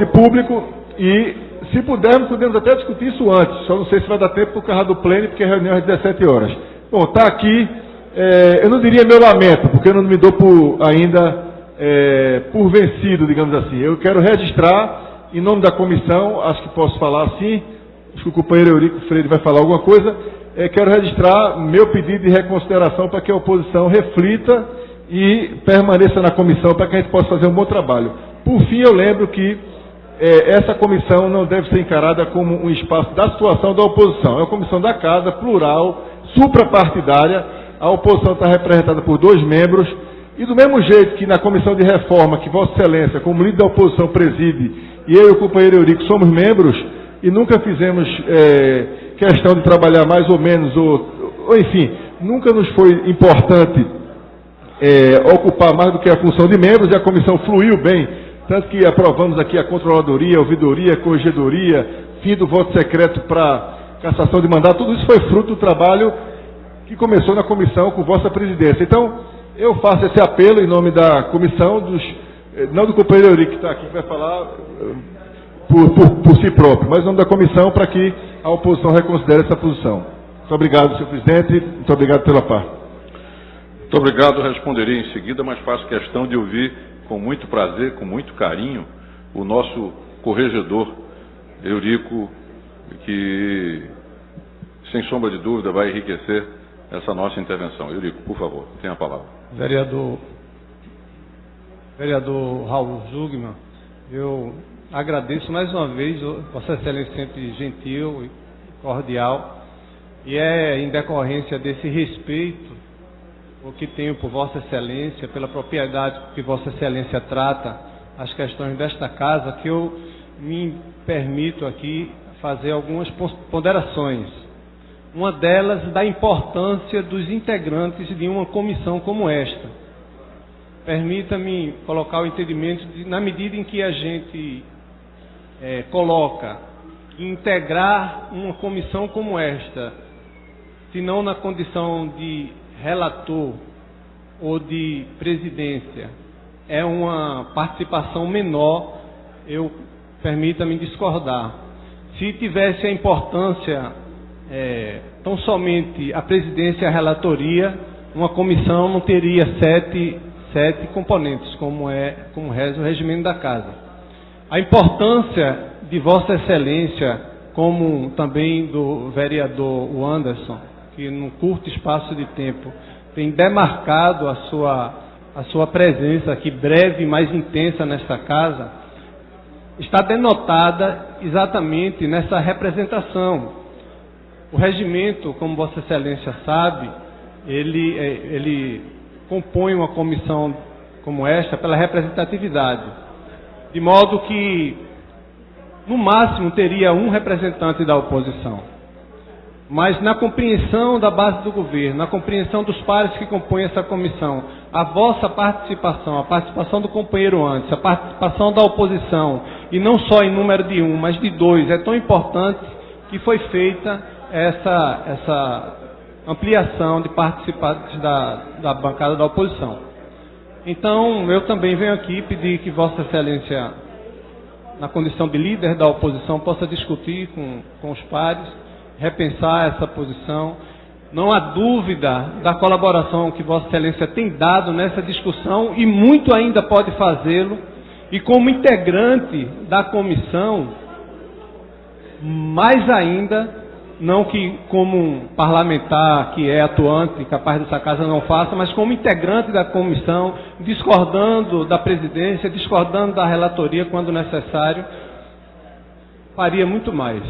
Público, e, se pudermos, podemos até discutir isso antes, só não sei se vai dar tempo por causa do pleno, porque a reunião é às 17 horas. Bom, está aqui, eu não diria meu lamento, porque eu não me dou por vencido, digamos assim. Eu quero registrar, em nome da comissão, acho que posso falar assim, acho que o companheiro Eurico Freire vai falar alguma coisa, quero registrar meu pedido de reconsideração para que a oposição reflita e permaneça na comissão para que a gente possa fazer um bom trabalho. Por fim, eu lembro que essa comissão não deve ser encarada como um espaço da situação da oposição. É uma comissão da casa, plural, suprapartidária. A oposição está representada por 2 membros, e do mesmo jeito que na comissão de reforma, que Vossa Excelência, como líder da oposição, preside, e eu e o companheiro Eurico somos membros, e nunca fizemos questão de trabalhar mais ou menos, ou enfim, nunca nos foi importante ocupar mais do que a função de membros, e a comissão fluiu bem, tanto que aprovamos aqui a controladoria, a ouvidoria, a corregedoria, fim do voto secreto para cassação de mandato. Tudo isso foi fruto do trabalho que começou na comissão com vossa presidência. Então, eu faço esse apelo em nome da comissão, não do companheiro Eurico que está aqui, que vai falar por si próprio, mas em nome da comissão, para que a oposição reconsidere essa posição. Muito obrigado, senhor presidente, muito obrigado pela parte. Muito obrigado, responderia em seguida, mas faço questão de ouvir com muito prazer, com muito carinho, o nosso corregedor, Eurico, que, sem sombra de dúvida, vai enriquecer essa nossa intervenção. Eurico, por favor, tenha a palavra. Vereador Raul Jugman, eu agradeço mais uma vez, Vossa Excelência sempre gentil e cordial, e é em decorrência desse respeito o que tenho por Vossa Excelência, pela propriedade que Vossa Excelência trata as questões desta casa, que eu me permito aqui fazer algumas ponderações. Uma delas da importância dos integrantes de uma comissão como esta. Permita-me colocar o entendimento de, na medida em que a gente coloca integrar uma comissão como esta, se não na condição de relator ou de presidência, é uma participação menor, permita-me discordar. Se tivesse a importância tão somente a presidência e a relatoria, uma comissão não teria sete componentes, como reza o regimento da casa. A importância de Vossa Excelência, como também do vereador Anderson, que num curto espaço de tempo tem demarcado a sua presença aqui breve e mais intensa nesta casa, está denotada exatamente nessa representação. O regimento, como Vossa Excelência sabe, ele compõe uma comissão como esta pela representatividade, de modo que no máximo teria um representante da oposição. Mas na compreensão da base do governo, na compreensão dos pares que compõem essa comissão, a vossa participação, a participação do companheiro antes, a participação da oposição, e não só em número de um, mas de dois, é tão importante que foi feita essa ampliação de participantes da bancada da oposição. Então, eu também venho aqui pedir que Vossa Excelência, na condição de líder da oposição, possa discutir com os pares, repensar essa posição. Não há dúvida da colaboração que Vossa Excelência tem dado nessa discussão e muito ainda pode fazê-lo. E como integrante da comissão, mais ainda, não que como um parlamentar que é atuante, capaz dessa casa não faça, mas como integrante da comissão, discordando da presidência, discordando da relatoria quando necessário, faria muito mais.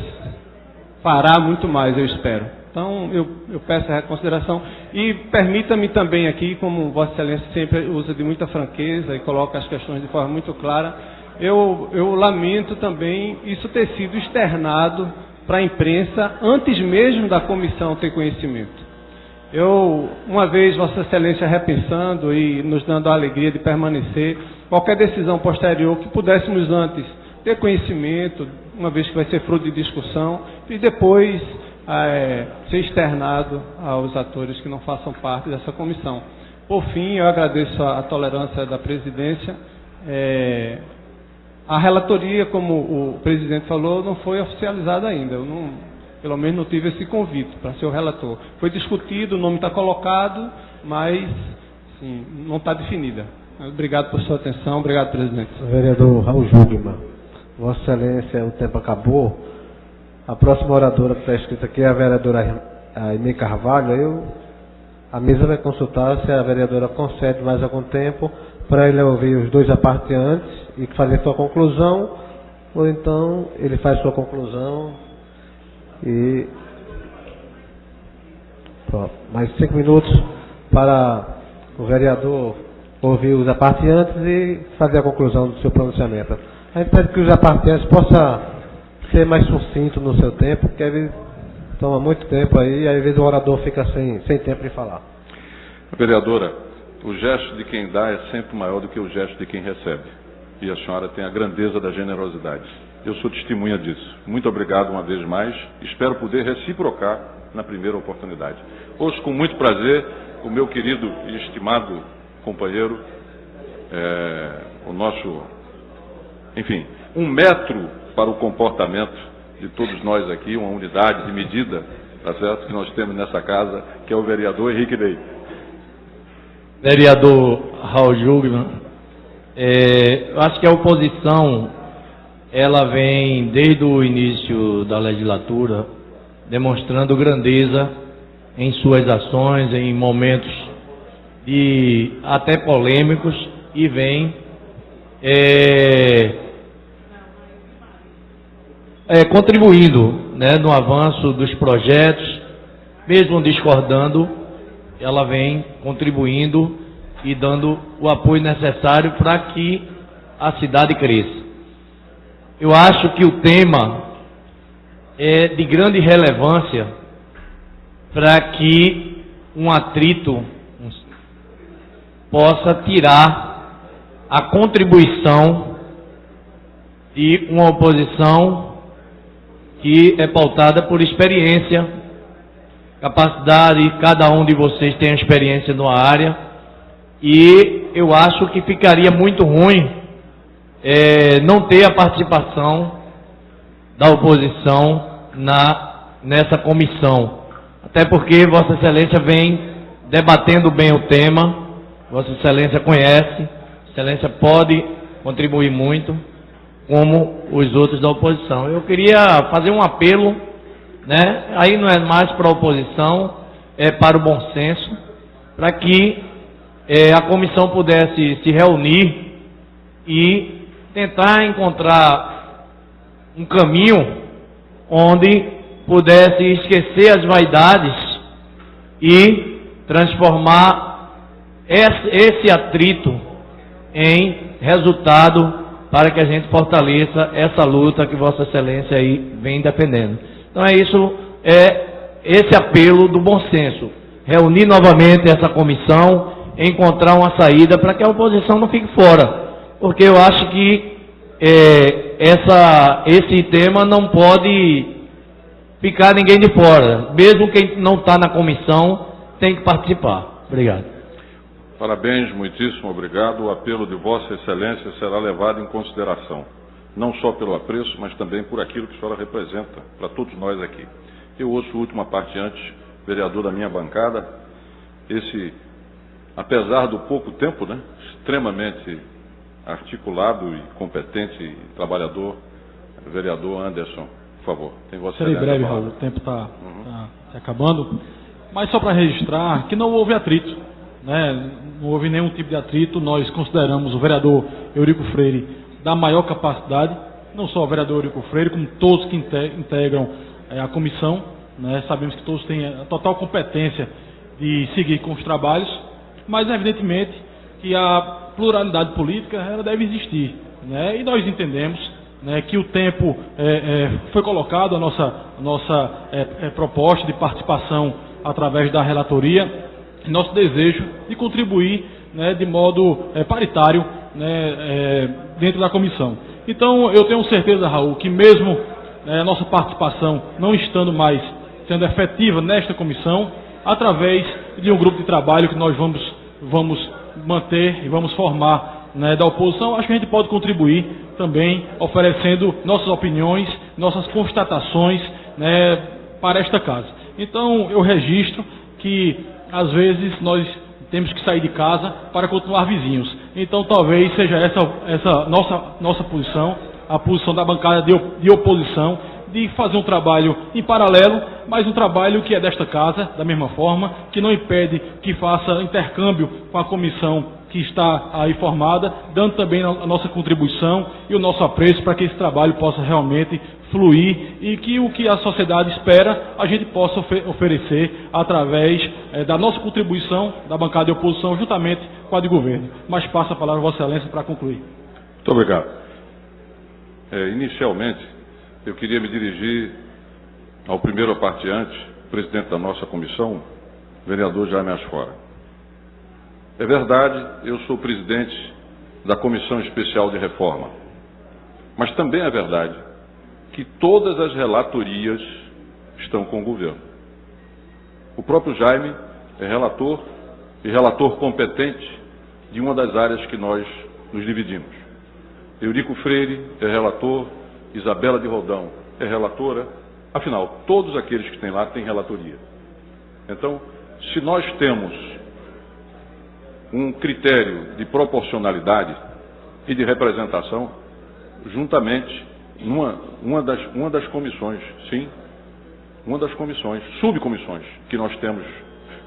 Fará muito mais, eu espero. Então, eu peço a reconsideração. E permita-me também aqui, como Vossa Excelência sempre usa de muita franqueza e coloca as questões de forma muito clara, eu lamento também isso ter sido externado para a imprensa antes mesmo da comissão ter conhecimento. Uma vez Vossa Excelência repensando e nos dando a alegria de permanecer, qualquer decisão posterior que pudéssemos antes ter conhecimento, uma vez que vai ser fruto de discussão, e depois ser externado aos atores que não façam parte dessa comissão. Por fim, eu agradeço a tolerância da presidência. A relatoria, como o presidente falou, não foi oficializada ainda. Eu pelo menos não tive esse convite para ser o relator. Foi discutido, o nome está colocado, mas sim, não está definida. Obrigado por sua atenção. Obrigado, presidente. Vereador Raul Jugman, Vossa Excelência, o tempo acabou. A próxima oradora que está escrita aqui é a vereadora Aimee Carvalho. A mesa vai consultar se a vereadora concede mais algum tempo para ele ouvir os dois aparteantes e fazer sua conclusão, ou então ele faz sua conclusão e pronto. Mais 5 minutos para o vereador ouvir os aparteantes e fazer a conclusão do seu pronunciamento. A gente pede que os aparteantes possam ser mais sucinto no seu tempo, porque às vezes toma muito tempo aí, e às vezes o orador fica sem tempo de falar. Vereadora, o gesto de quem dá é sempre maior do que o gesto de quem recebe. E a senhora tem a grandeza da generosidade. Eu sou testemunha disso. Muito obrigado uma vez mais. Espero poder reciprocar na primeira oportunidade. Ouço com muito prazer o meu querido e estimado companheiro, o nosso, enfim, 1 metro para o comportamento de todos nós aqui, uma unidade de medida, tá certo, que nós temos nessa casa, que é o vereador Henrique Ney. Vereador Raul Jugman, Eu acho que a oposição, ela vem desde o início da legislatura demonstrando grandeza em suas ações, em momentos até polêmicos, e vem contribuindo, né, no avanço dos projetos, mesmo discordando, ela vem contribuindo e dando o apoio necessário para que a cidade cresça. Eu acho que o tema é de grande relevância para que um atrito possa tirar a contribuição de uma oposição que é pautada por experiência, capacidade. Cada um de vocês tem experiência numa área, e eu acho que ficaria muito ruim não ter a participação da oposição nessa comissão, até porque Vossa Excelência vem debatendo bem o tema, Vossa Excelência conhece, Excelência pode contribuir muito, como os outros da oposição. Eu queria fazer um apelo, né? Aí não é mais para a oposição, é para o bom senso, para que a comissão pudesse se reunir e tentar encontrar um caminho onde pudesse esquecer as vaidades e transformar esse atrito em resultado para que a gente fortaleça essa luta que Vossa Excelência aí vem defendendo. Então esse apelo do bom senso, reunir novamente essa comissão, encontrar uma saída para que a oposição não fique fora, porque eu acho que esse tema não pode ficar ninguém de fora, mesmo quem não está na comissão tem que participar. Obrigado. Parabéns, muitíssimo obrigado. O apelo de Vossa Excelência será levado em consideração, não só pelo apreço, mas também por aquilo que a senhora representa para todos nós aqui. Eu ouço a última parte antes, vereador da minha bancada, apesar do pouco tempo, né, extremamente articulado e competente e trabalhador, vereador Anderson, por favor. Tem Vossa Excelência. Serei breve, Raul, o tempo está se acabando, mas só para registrar que não houve atrito, né? Não houve nenhum tipo de atrito. Nós consideramos o vereador Eurico Freire da maior capacidade, não só o vereador Eurico Freire, como todos que integram a comissão, né? Sabemos que todos têm a total competência de seguir com os trabalhos, mas evidentemente que a pluralidade política ela deve existir, né? E nós entendemos, né, que o tempo foi colocado a nossa proposta de participação através da relatoria, nosso desejo de contribuir, né, de modo paritário, né, dentro da comissão. Então eu tenho certeza, Raul, que mesmo a nossa participação não estando mais sendo efetiva nesta comissão, através de um grupo de trabalho que nós vamos manter e vamos formar, né, da oposição, acho que a gente pode contribuir também oferecendo nossas opiniões, nossas constatações, né, para esta casa. Então eu registro que às vezes nós temos que sair de casa para continuar vizinhos. Então talvez seja essa nossa posição, a posição da bancada de oposição, de fazer um trabalho em paralelo, mas um trabalho que é desta casa, da mesma forma, que não impede que faça intercâmbio com a comissão que está aí formada, dando também a nossa contribuição e o nosso apreço para que esse trabalho possa realmente fluir e que o que a sociedade espera a gente possa oferecer através da nossa contribuição da bancada de oposição juntamente com a de governo. Mas passo a palavra a Vossa Excelência para concluir. Muito obrigado. Inicialmente, eu queria me dirigir ao primeiro parteante, presidente da nossa comissão, vereador Jaime Asfora. É verdade, eu sou presidente da Comissão Especial de Reforma, mas também é verdade que todas as relatorias estão com o governo. O próprio Jaime é relator e relator competente de uma das áreas que nós nos dividimos. Eurico Freire é relator, Isabela de Rodão é relatora, afinal, todos aqueles que têm lá têm relatoria. Então, se nós temos um critério de proporcionalidade, e de representação, juntamente, uma das comissões, sim, uma das comissões, subcomissões que nós temos,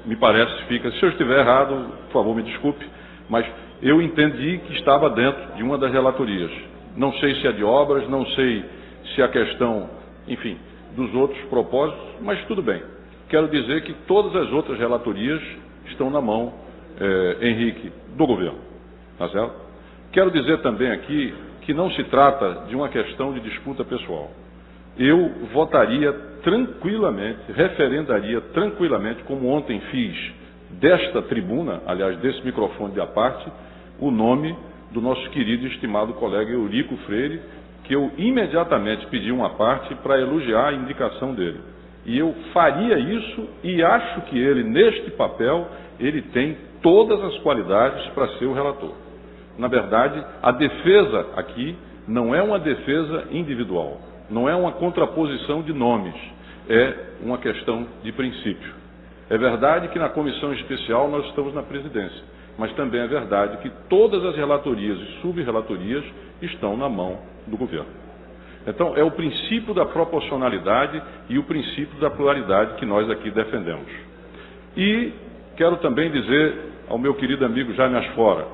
me parece, fica, se eu estiver errado, por favor, me desculpe, mas eu entendi que estava dentro de uma das relatorias. Não sei se é de obras, não sei se é a questão, enfim, dos outros propósitos, mas tudo bem. Quero dizer que todas as outras relatorias estão na mão, Henrique, do governo. Tá certo? Quero dizer também aqui que não se trata de uma questão de disputa pessoal. Eu votaria tranquilamente, referendaria tranquilamente, como ontem fiz desta tribuna, aliás, desse microfone de aparte, o nome do nosso querido e estimado colega Eurico Freire, que eu imediatamente pedi uma parte para elogiar a indicação dele. E eu faria isso e acho que ele, neste papel, ele tem todas as qualidades para ser o relator. Na verdade, a defesa aqui não é uma defesa individual, não é uma contraposição de nomes, é uma questão de princípio. É verdade que na comissão especial nós estamos na presidência, mas também é verdade que todas as relatorias e sub-relatorias estão na mão do governo. Então, é o princípio da proporcionalidade e o princípio da pluralidade que nós aqui defendemos. E quero também dizer ao meu querido amigo Jaime Asfora,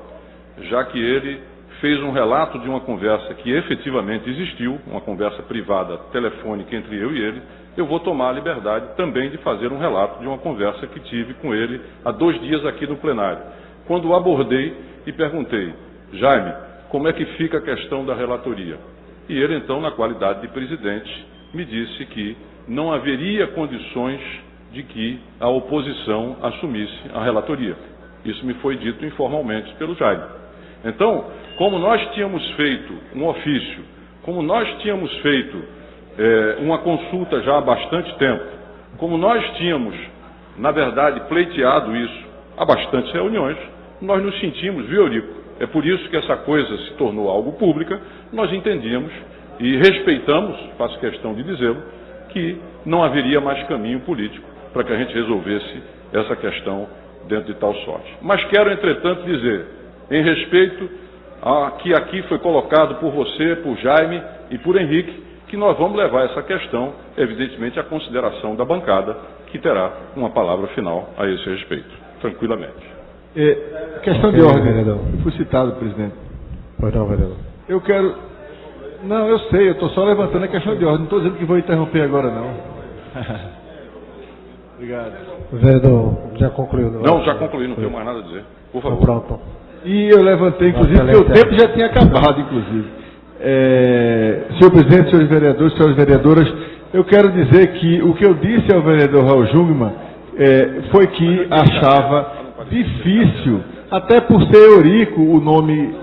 já que ele fez um relato de uma conversa que efetivamente existiu, uma conversa privada telefônica entre eu e ele, eu vou tomar a liberdade também de fazer um relato de uma conversa que tive com ele há 2 dias aqui no plenário, quando o abordei e perguntei: Jaime, como é que fica a questão da relatoria? E ele, então, na qualidade de presidente, me disse que não haveria condições de que a oposição assumisse a relatoria. Isso me foi dito informalmente pelo Jaime. Então, como nós tínhamos feito um ofício, como nós tínhamos feito uma consulta já há bastante tempo, como nós tínhamos, na verdade, pleiteado isso há bastantes reuniões, nós nos sentimos, viu, Eurico? É por isso que essa coisa se tornou algo pública, nós entendíamos e respeitamos, faço questão de dizê-lo, que não haveria mais caminho político para que a gente resolvesse essa questão dentro de tal sorte. Mas quero, entretanto, dizer, em respeito a que aqui foi colocado por você, por Jaime e por Henrique, que nós vamos levar essa questão, evidentemente, à consideração da bancada, que terá uma palavra final a esse respeito, tranquilamente. Questão de ordem, vereador. Eu fui citado, presidente. Pois não, vereador. Eu quero... Não, eu sei, eu estou só levantando a questão de ordem, não estou dizendo que vou interromper agora, não. Obrigado. Vereador, já concluiu? Não, já concluí, não tenho mais nada a dizer. Por favor. Pronto. E eu levantei, inclusive, porque o tempo já tinha acabado, inclusive. Senhor presidente, senhores vereadores, senhoras vereadoras, eu quero dizer que o que eu disse ao vereador Raul Jungmann foi que achava difícil, até por ser Eurico o nome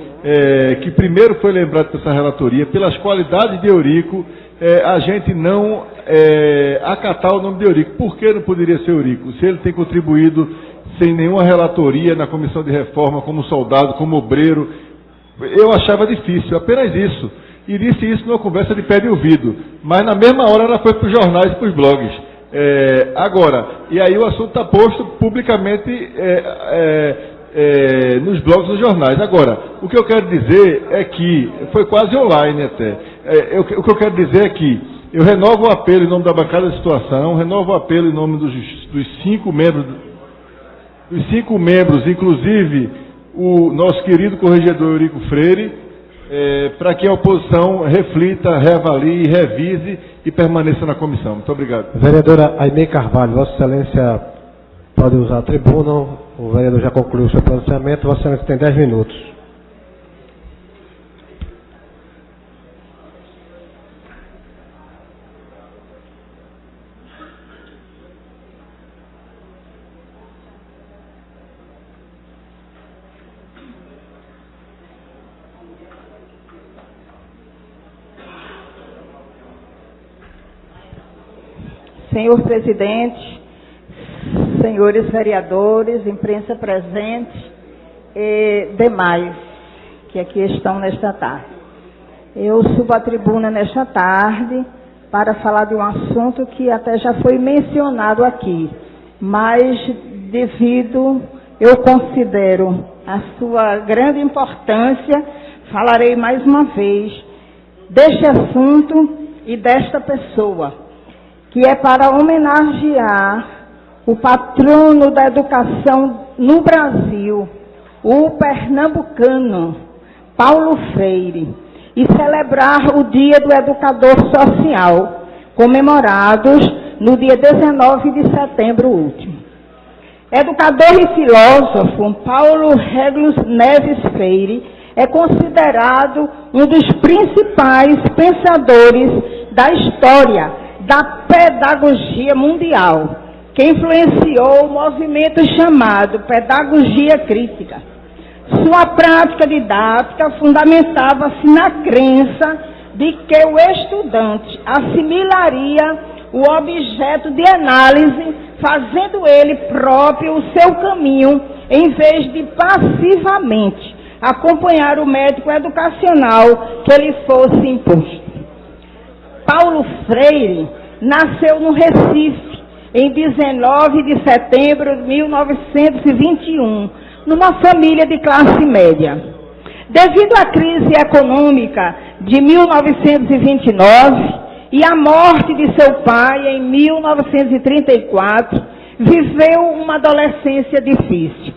que primeiro foi lembrado dessa relatoria, pelas qualidades de Eurico, a gente não acatar o nome de Eurico. Por que não poderia ser Eurico? Se ele tem contribuído sem nenhuma relatoria na comissão de reforma, como soldado, como obreiro, eu achava difícil, apenas isso. E disse isso numa conversa de pé de ouvido, mas na mesma hora ela foi para os jornais e para os blogs. Agora, e aí o assunto está posto publicamente nos blogs e nos jornais. Agora, o que eu quero dizer é que, foi quase online até, o que eu quero dizer é que eu renovo o apelo em nome da bancada de situação, renovo o apelo em nome dos 5 membros, inclusive o nosso querido corregedor Eurico Freire, para que a oposição reflita, reavalie, revise e permaneça na comissão. Muito obrigado. Vereadora Aimee Carvalho, Vossa Excelência pode usar a tribuna. O vereador já concluiu o seu pronunciamento. Vossa Excelência tem 10 minutos. Senhor presidente, senhores vereadores, imprensa presente e demais que aqui estão nesta tarde. Eu subo à tribuna nesta tarde para falar de um assunto que até já foi mencionado aqui, mas eu considero a sua grande importância falarei mais uma vez deste assunto e desta pessoa, que é para homenagear o patrono da educação no Brasil, o pernambucano Paulo Freire, e celebrar o Dia do Educador Social, comemorados no dia 19 de setembro último. Educador e filósofo Paulo Régulos Neves Freire é considerado um dos principais pensadores da história da pedagogia mundial, que influenciou o movimento chamado pedagogia crítica. Sua prática didática fundamentava-se na crença de que o estudante assimilaria o objeto de análise, fazendo ele próprio o seu caminho, em vez de passivamente acompanhar o método educacional que lhe fosse imposto. Paulo Freire nasceu no Recife, em 19 de setembro de 1921, numa família de classe média. Devido à crise econômica de 1929 e à morte de seu pai em 1934, viveu uma adolescência difícil.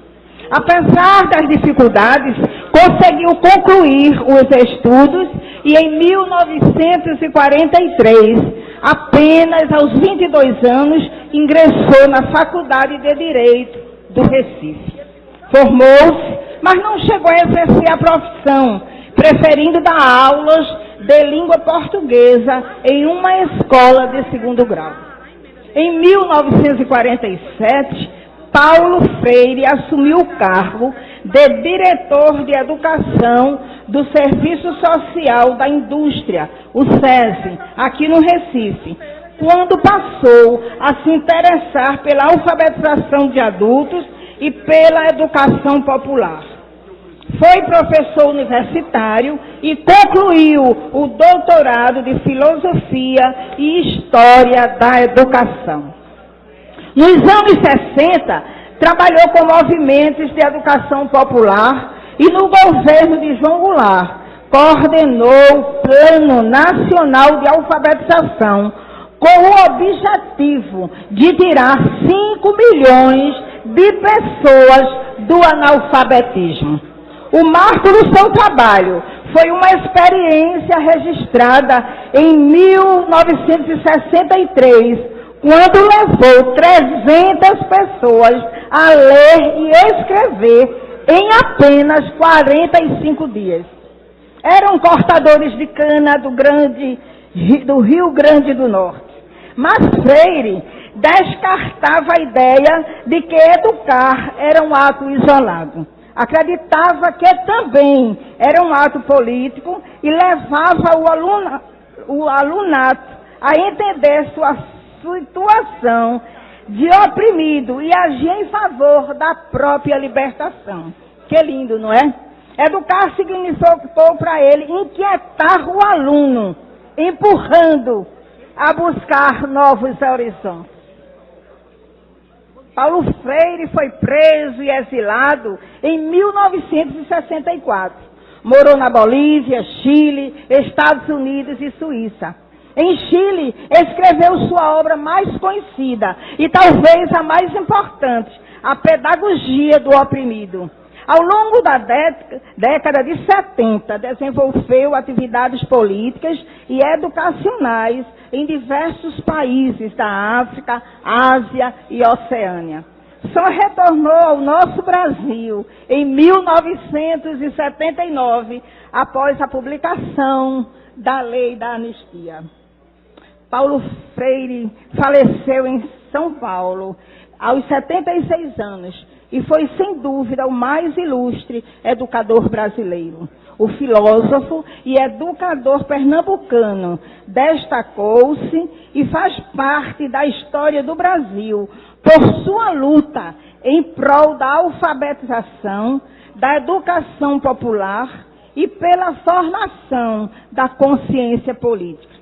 Apesar das dificuldades, conseguiu concluir os estudos e em 1943, apenas aos 22 anos, ingressou na Faculdade de Direito do Recife. Formou-se, mas não chegou a exercer a profissão, preferindo dar aulas de língua portuguesa em uma escola de segundo grau. Em 1947, Paulo Freire assumiu o cargo de diretor de educação do Serviço Social da Indústria, o SESI, aqui no Recife, quando passou a se interessar pela alfabetização de adultos e pela educação popular. Foi professor universitário e concluiu o doutorado de Filosofia e História da Educação. Nos anos 60, trabalhou com movimentos de educação popular e no governo de João Goulart coordenou o Plano Nacional de Alfabetização com o objetivo de tirar 5 milhões de pessoas do analfabetismo. O marco do seu trabalho foi uma experiência registrada em 1963, quando levou 300 pessoas a ler e escrever em apenas 45 dias. Eram cortadores de cana do Rio Grande do Norte. Mas Freire descartava a ideia de que educar era um ato isolado. Acreditava que também era um ato político e levava o alunato a entender sua situação de oprimido e agir em favor da própria libertação. Que lindo, não é? Educar significou para ele inquietar o aluno, empurrando a buscar novos horizontes. Paulo Freire foi preso e exilado em 1964. Morou na Bolívia, Chile, Estados Unidos e Suíça. Em Chile, escreveu sua obra mais conhecida e talvez a mais importante, A Pedagogia do Oprimido. Ao longo da década de 70, desenvolveu atividades políticas e educacionais em diversos países da África, Ásia e Oceânia. Só retornou ao nosso Brasil em 1979, após a publicação da Lei da Anistia. Paulo Freire faleceu em São Paulo aos 76 anos e foi, sem dúvida, o mais ilustre educador brasileiro. O filósofo e educador pernambucano destacou-se e faz parte da história do Brasil por sua luta em prol da alfabetização, da educação popular e pela formação da consciência política.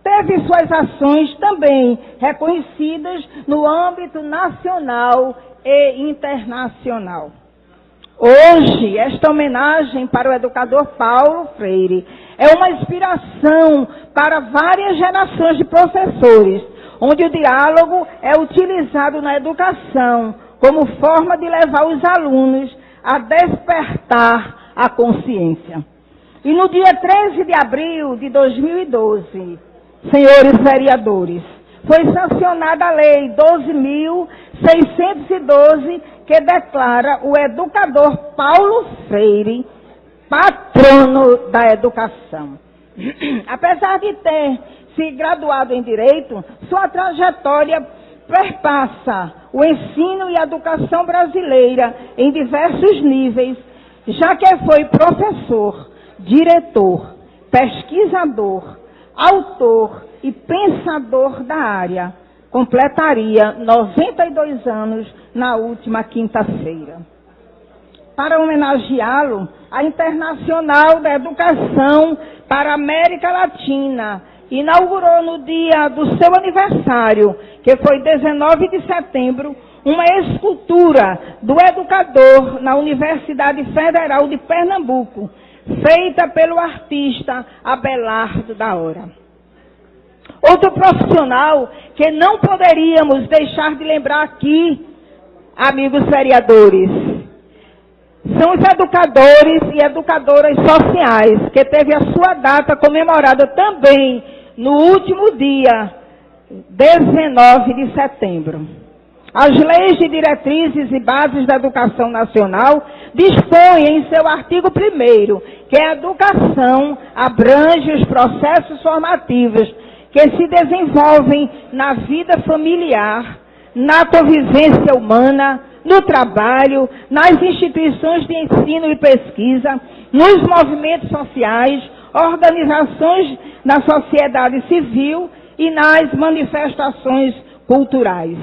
Teve suas ações também reconhecidas no âmbito nacional e internacional. Hoje, esta homenagem para o educador Paulo Freire é uma inspiração para várias gerações de professores, onde o diálogo é utilizado na educação como forma de levar os alunos a despertar a consciência. E no dia 13 de abril de 2012, senhores vereadores, foi sancionada a Lei 12.612, que declara o educador Paulo Freire patrono da educação. Apesar de ter se graduado em Direito, sua trajetória perpassa o ensino e a educação brasileira em diversos níveis, já que foi professor, diretor, pesquisador, autor e pensador da área. Completaria 92 anos na última quinta-feira. Para homenageá-lo, a Internacional da Educação para a América Latina inaugurou no dia do seu aniversário, que foi 19 de setembro, uma escultura do educador na Universidade Federal de Pernambuco, feita pelo artista Abelardo da Hora. Outro profissional que não poderíamos deixar de lembrar aqui, amigos vereadores, são os educadores e educadoras sociais, que teve a sua data comemorada também no último dia, 19 de setembro. As leis de diretrizes e bases da educação nacional dispõem em seu artigo 1º que a educação abrange os processos formativos que se desenvolvem na vida familiar, na convivência humana, no trabalho, nas instituições de ensino e pesquisa, nos movimentos sociais, organizações da sociedade civil e nas manifestações culturais.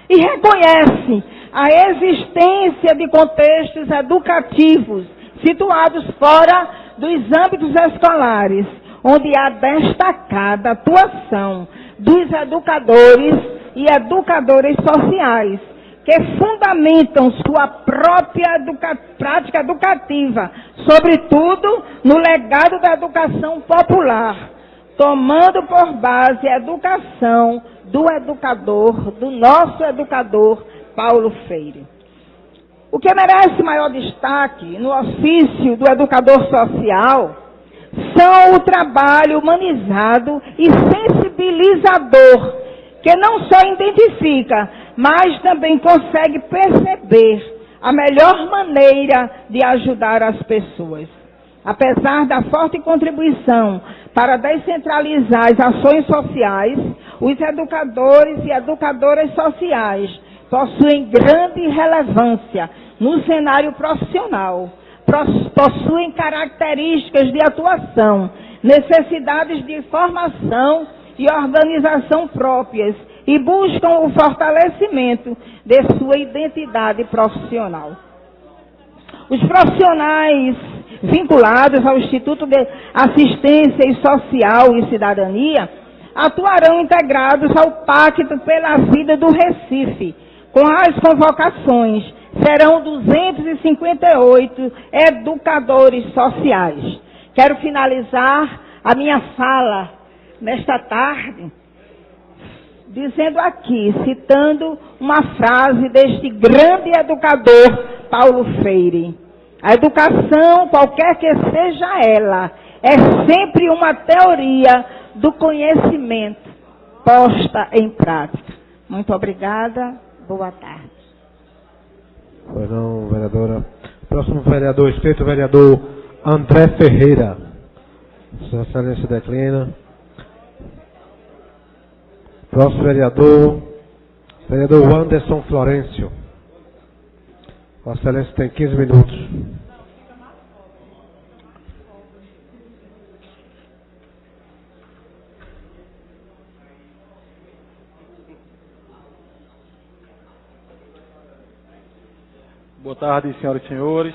E reconhece a existência de contextos educativos situados fora dos âmbitos escolares, onde há destacada atuação dos educadores e educadoras sociais, que fundamentam sua própria prática educativa, sobretudo no legado da educação popular, tomando por base a educação do educador, do nosso educador Paulo Freire. O que merece maior destaque no ofício do educador social são o trabalho humanizado e sensibilizador, que não só identifica, mas também consegue perceber a melhor maneira de ajudar as pessoas. Apesar da forte contribuição para descentralizar as ações sociais, os educadores e educadoras sociais possuem grande relevância no cenário profissional, possuem características de atuação, necessidades de formação e organização próprias e buscam o fortalecimento de sua identidade profissional. Os profissionais vinculados ao Instituto de Assistência Social e Cidadania atuarão integrados ao Pacto pela Vida do Recife, com as convocações. Serão 258 educadores sociais. Quero finalizar a minha fala nesta tarde dizendo aqui, citando uma frase deste grande educador Paulo Freire: a educação, qualquer que seja ela, é sempre uma teoria do conhecimento posta em prática. Muito obrigada, boa tarde. Pois não, vereadora. Próximo vereador, inscrito, vereador André Ferreira. Sua Excelência declina. Próximo vereador, vereador Anderson Florencio. Sua Excelência tem 15 minutos. Boa tarde, senhoras e senhores.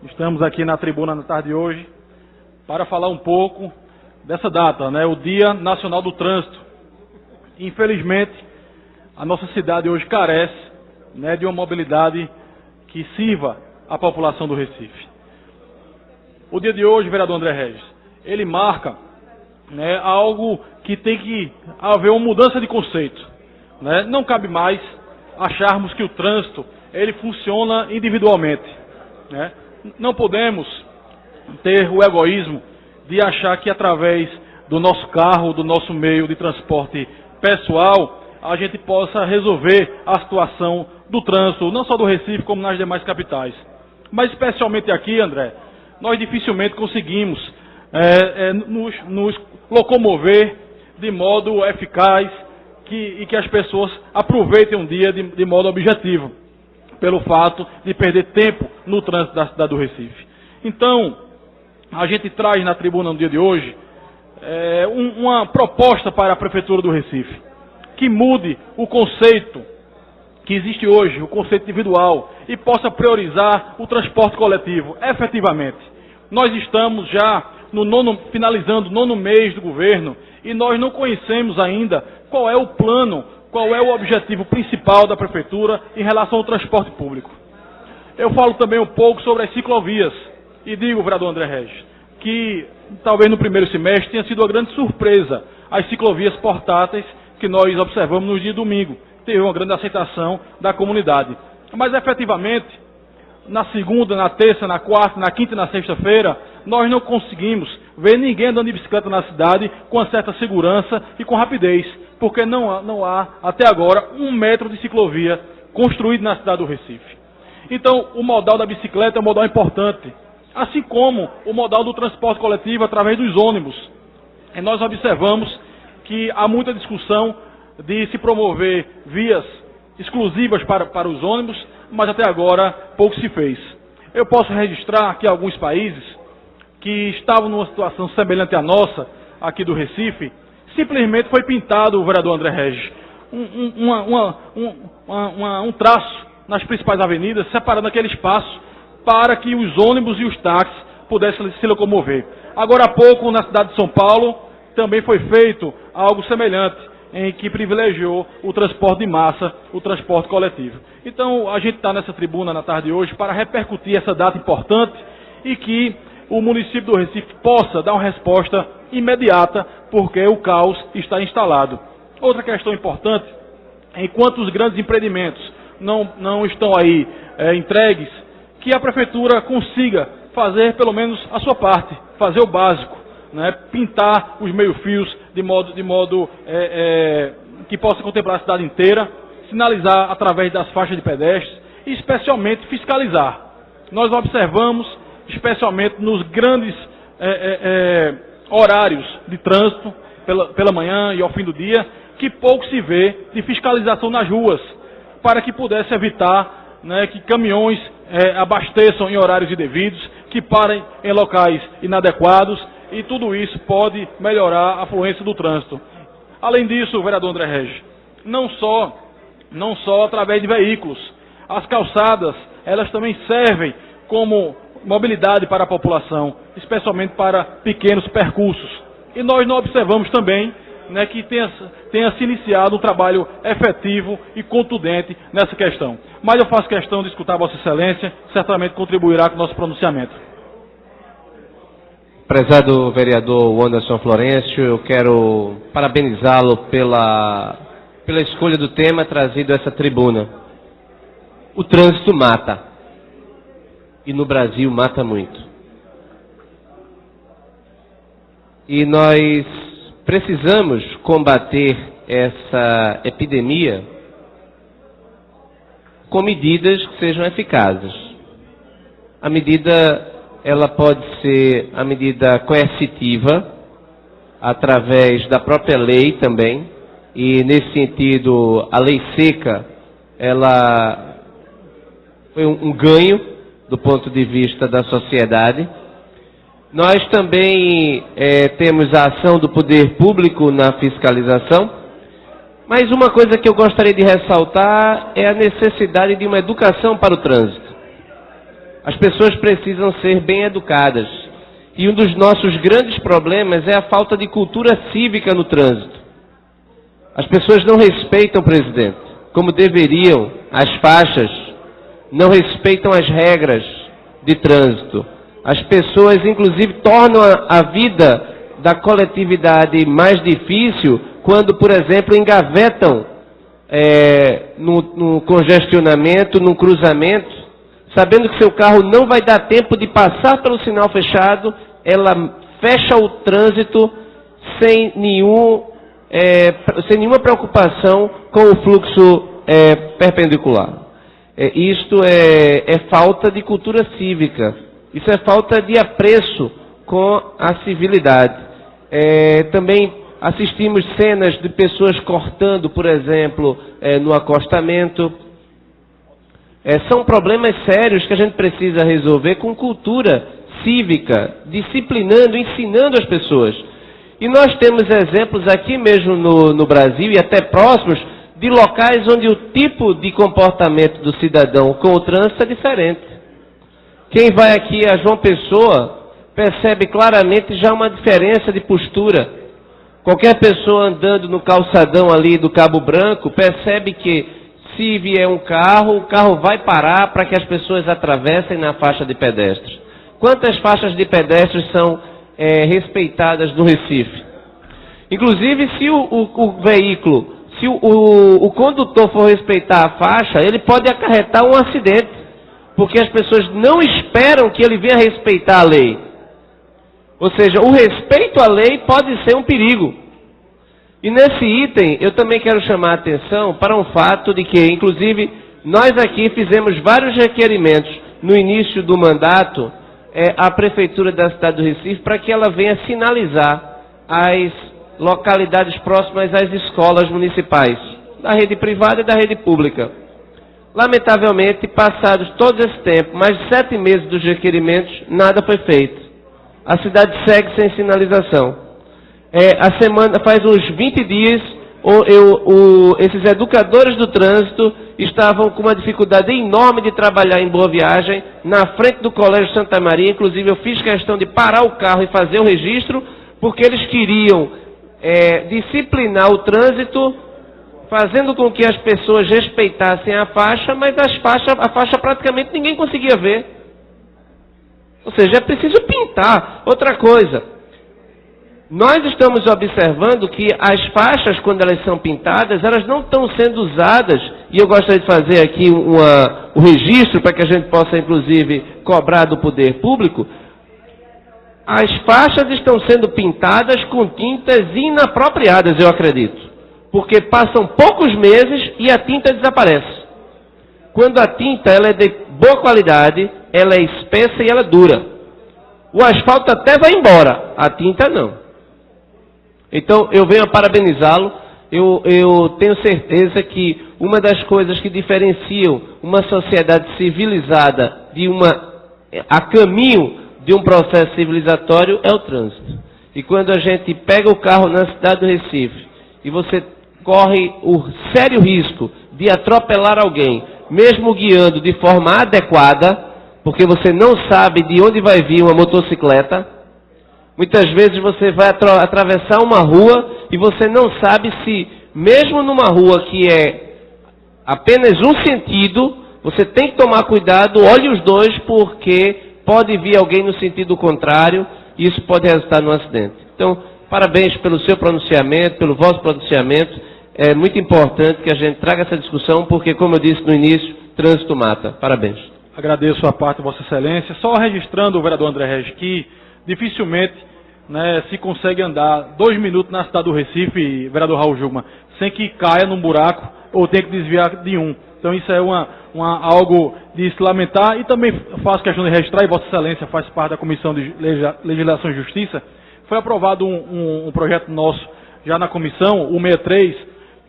Estamos aqui na tribuna na tarde de hoje para falar um pouco dessa data, né, o Dia Nacional do Trânsito. Infelizmente, a nossa cidade hoje carece, né, de uma mobilidade que sirva a população do Recife. O dia de hoje, vereador André Regis, ele marca, né, algo que tem que haver uma mudança de conceito, né? Não cabe mais acharmos que o trânsito ele funciona individualmente, né? Não podemos ter o egoísmo de achar que através do nosso carro, do nosso meio de transporte pessoal, a gente possa resolver a situação do trânsito, não só do Recife, como nas demais capitais. Mas especialmente aqui, André, nós dificilmente conseguimos nos locomover de modo eficaz e que as pessoas aproveitem um dia de modo objetivo, pelo fato de perder tempo no trânsito da cidade do Recife. Então, a gente traz na tribuna no dia de hoje uma proposta para a Prefeitura do Recife, que mude o conceito que existe hoje, o conceito individual, e possa priorizar o transporte coletivo, efetivamente. Nós estamos já finalizando o 9º mês do governo, e nós não conhecemos ainda qual é o plano, qual é o objetivo principal da Prefeitura em relação ao transporte público. Eu falo também um pouco sobre as ciclovias, e digo, vereador André Regis, que talvez no primeiro semestre tenha sido uma grande surpresa as ciclovias portáteis que nós observamos no dia de domingo. Teve uma grande aceitação da comunidade. Mas, efetivamente, na segunda, na terça, na quarta, na quinta e na sexta-feira, nós não conseguimos ver ninguém andando de bicicleta na cidade com uma certa segurança e com rapidez, porque não há, até agora, 1 metro de ciclovia construído na cidade do Recife. Então, o modal da bicicleta é um modal importante, assim como o modal do transporte coletivo através dos ônibus. E nós observamos que há muita discussão de se promover vias exclusivas para os ônibus, mas até agora pouco se fez. Eu posso registrar que alguns países que estavam numa situação semelhante à nossa, aqui do Recife, simplesmente foi pintado, o vereador André Regis, um traço nas principais avenidas, separando aquele espaço para que os ônibus e os táxis pudessem se locomover. Agora há pouco, na cidade de São Paulo, também foi feito algo semelhante, em que privilegiou o transporte de massa, o transporte coletivo. Então, a gente está nessa tribuna na tarde de hoje para repercutir essa data importante e que o município do Recife possa dar uma resposta imediata, porque o caos está instalado. Outra questão importante, enquanto os grandes empreendimentos não estão aí entregues, que a Prefeitura consiga fazer pelo menos a sua parte, fazer o básico, né, pintar os meio-fios de modo que possa contemplar a cidade inteira, sinalizar através das faixas de pedestres e especialmente fiscalizar. Nós observamos, especialmente nos grandes horários de trânsito, pela manhã e ao fim do dia, que pouco se vê de fiscalização nas ruas, para que pudesse evitar, né, que caminhões abasteçam em horários indevidos, que parem em locais inadequados, e tudo isso pode melhorar a fluência do trânsito. Além disso, vereador André Regis, não só através de veículos, as calçadas, elas também servem como mobilidade para a população, especialmente para pequenos percursos. E nós não observamos também, né, que tenha se iniciado um trabalho efetivo e contundente nessa questão. Mas eu faço questão de escutar Vossa Excelência, certamente contribuirá com o nosso pronunciamento. Prezado vereador Anderson Florencio, eu quero parabenizá-lo pela escolha do tema trazido a essa tribuna. O trânsito mata. E no Brasil mata muito. E nós precisamos combater essa epidemia com medidas que sejam eficazes. A medida, ela pode ser a medida coercitiva, através da própria lei também, e nesse sentido a lei seca, ela foi um ganho do ponto de vista da sociedade. Nós também temos a ação do poder público na fiscalização, mas uma coisa que eu gostaria de ressaltar é a necessidade de uma educação para o trânsito. As pessoas precisam ser bem educadas. E um dos nossos grandes problemas é a falta de cultura cívica no trânsito. As pessoas não respeitam, presidente, como deveriam, as faixas, não respeitam as regras. de trânsito. As pessoas, inclusive, tornam a vida da coletividade mais difícil quando, por exemplo, engavetam no congestionamento, no cruzamento, sabendo que seu carro não vai dar tempo de passar pelo sinal fechado, ela fecha o trânsito sem nenhuma preocupação com o fluxo perpendicular. Isto é falta de cultura cívica, isso é falta de apreço com a civilidade. Também assistimos cenas de pessoas cortando, por exemplo, no acostamento. São problemas sérios que a gente precisa resolver com cultura cívica, disciplinando, ensinando as pessoas. E nós temos exemplos aqui mesmo no Brasil e até próximos de locais onde o tipo de comportamento do cidadão com o trânsito é diferente. Quem vai aqui a João Pessoa percebe claramente já uma diferença de postura. Qualquer pessoa andando no calçadão ali do Cabo Branco percebe que se vier um carro, o carro vai parar para que as pessoas atravessem na faixa de pedestres. Quantas faixas de pedestres são respeitadas no Recife? Inclusive, se o veículo, se o condutor for respeitar a faixa, ele pode acarretar um acidente, porque as pessoas não esperam que ele venha respeitar a lei. Ou seja, o respeito à lei pode ser um perigo. E nesse item, eu também quero chamar a atenção para um fato de que, inclusive, nós aqui fizemos vários requerimentos no início do mandato à Prefeitura da cidade do Recife para que ela venha sinalizar as localidades próximas às escolas municipais, da rede privada e da rede pública. Lamentavelmente, passados todo esse tempo, mais de 7 meses dos requerimentos, nada foi feito. A cidade segue sem sinalização. A semana, faz uns 20 dias, esses educadores do trânsito estavam com uma dificuldade enorme de trabalhar em Boa Viagem, na frente do Colégio Santa Maria. Inclusive, eu fiz questão de parar o carro e fazer o registro, porque eles queriam disciplinar o trânsito, fazendo com que as pessoas respeitassem a faixa, mas a faixa praticamente ninguém conseguia ver. Ou seja, é preciso pintar. Outra coisa, nós estamos observando que as faixas, quando elas são pintadas, elas não estão sendo usadas, e eu gostaria de fazer aqui o registro para que a gente possa, inclusive, cobrar do poder público. As faixas estão sendo pintadas com tintas inapropriadas, eu acredito, porque passam poucos meses e a tinta desaparece. Quando a tinta ela é de boa qualidade, ela é espessa e ela dura. O asfalto até vai embora, a tinta não. Então, eu venho a parabenizá-lo. Eu tenho certeza que uma das coisas que diferenciam uma sociedade civilizada a caminho de um processo civilizatório é o trânsito. E quando a gente pega o carro na cidade do Recife e você corre o sério risco de atropelar alguém, mesmo guiando de forma adequada, porque você não sabe de onde vai vir uma motocicleta. Muitas vezes você vai atravessar uma rua e você não sabe se, mesmo numa rua que é apenas um sentido, você tem que tomar cuidado, olhe os dois, porque pode vir alguém no sentido contrário e isso pode resultar num acidente. Então, parabéns pelo seu pronunciamento, pelo vosso pronunciamento. É muito importante que a gente traga essa discussão, porque, como eu disse no início, trânsito mata. Parabéns. Agradeço a parte de Vossa Excelência. Só registrando o vereador André Regis que dificilmente se consegue andar 2 minutos na cidade do Recife, vereador Raul Jugman, sem que caia num buraco ou tenha que desviar de um. Então isso é algo de se lamentar, e também faço questão de registrar, e Vossa Excelência faz parte da Comissão de Legislação e Justiça. Foi aprovado um projeto nosso já na comissão, o 63,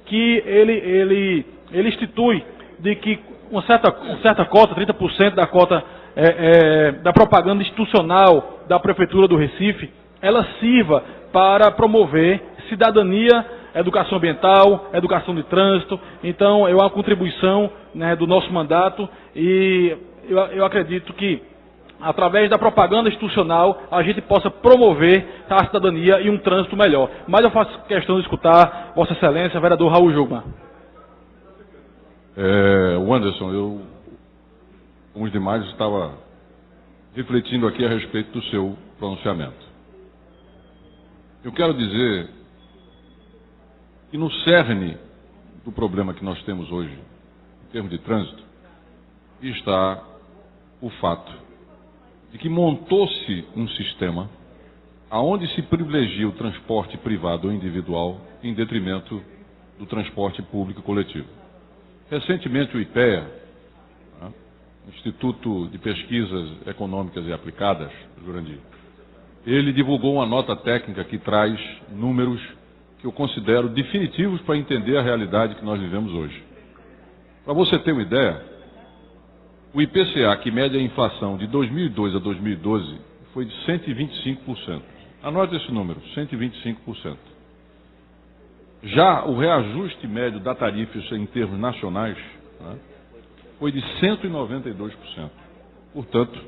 que ele institui de que uma certa cota, 30% da cota da propaganda institucional da Prefeitura do Recife, ela sirva para promover cidadania, educação ambiental, educação de trânsito. Então, é uma contribuição do nosso mandato, e eu acredito que, através da propaganda institucional, a gente possa promover a cidadania e um trânsito melhor. Mas eu faço questão de escutar Vossa Excelência, vereador Raul Jugman. O Anderson, como os demais, estava refletindo aqui a respeito do seu pronunciamento. Eu quero dizer que no cerne do problema que nós temos hoje, em termos de trânsito, está o fato de que montou-se um sistema aonde se privilegia o transporte privado ou individual em detrimento do transporte público coletivo. Recentemente o IPEA, Instituto de Pesquisas Econômicas e Aplicadas, Jurandir, ele divulgou uma nota técnica que traz números que eu considero definitivos para entender a realidade que nós vivemos hoje. Para você ter uma ideia, o IPCA, que mede a inflação de 2002 a 2012, foi de 125%. Anote esse número, 125%. Já o reajuste médio da tarifa em termos nacionais, né, foi de 192%. Portanto,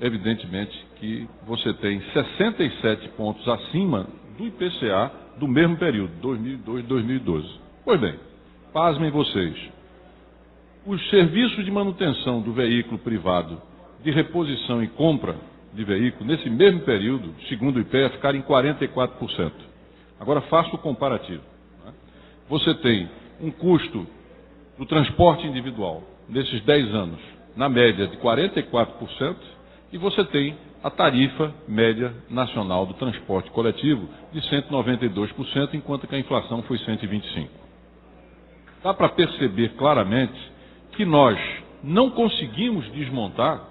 evidentemente que você tem 67 pontos acima do IPCA do mesmo período, 2002 e 2012. Pois bem, pasmem vocês. Os serviços de manutenção do veículo privado, de reposição e compra de veículo, nesse mesmo período, segundo o IPEA, ficaram em 44%. Agora faça o comparativo. Né? Você tem um custo do transporte individual, nesses 10 anos, na média de 44%, e você tem a tarifa média nacional do transporte coletivo de 192%, enquanto que a inflação foi 125%. Dá para perceber claramente que nós não conseguimos desmontar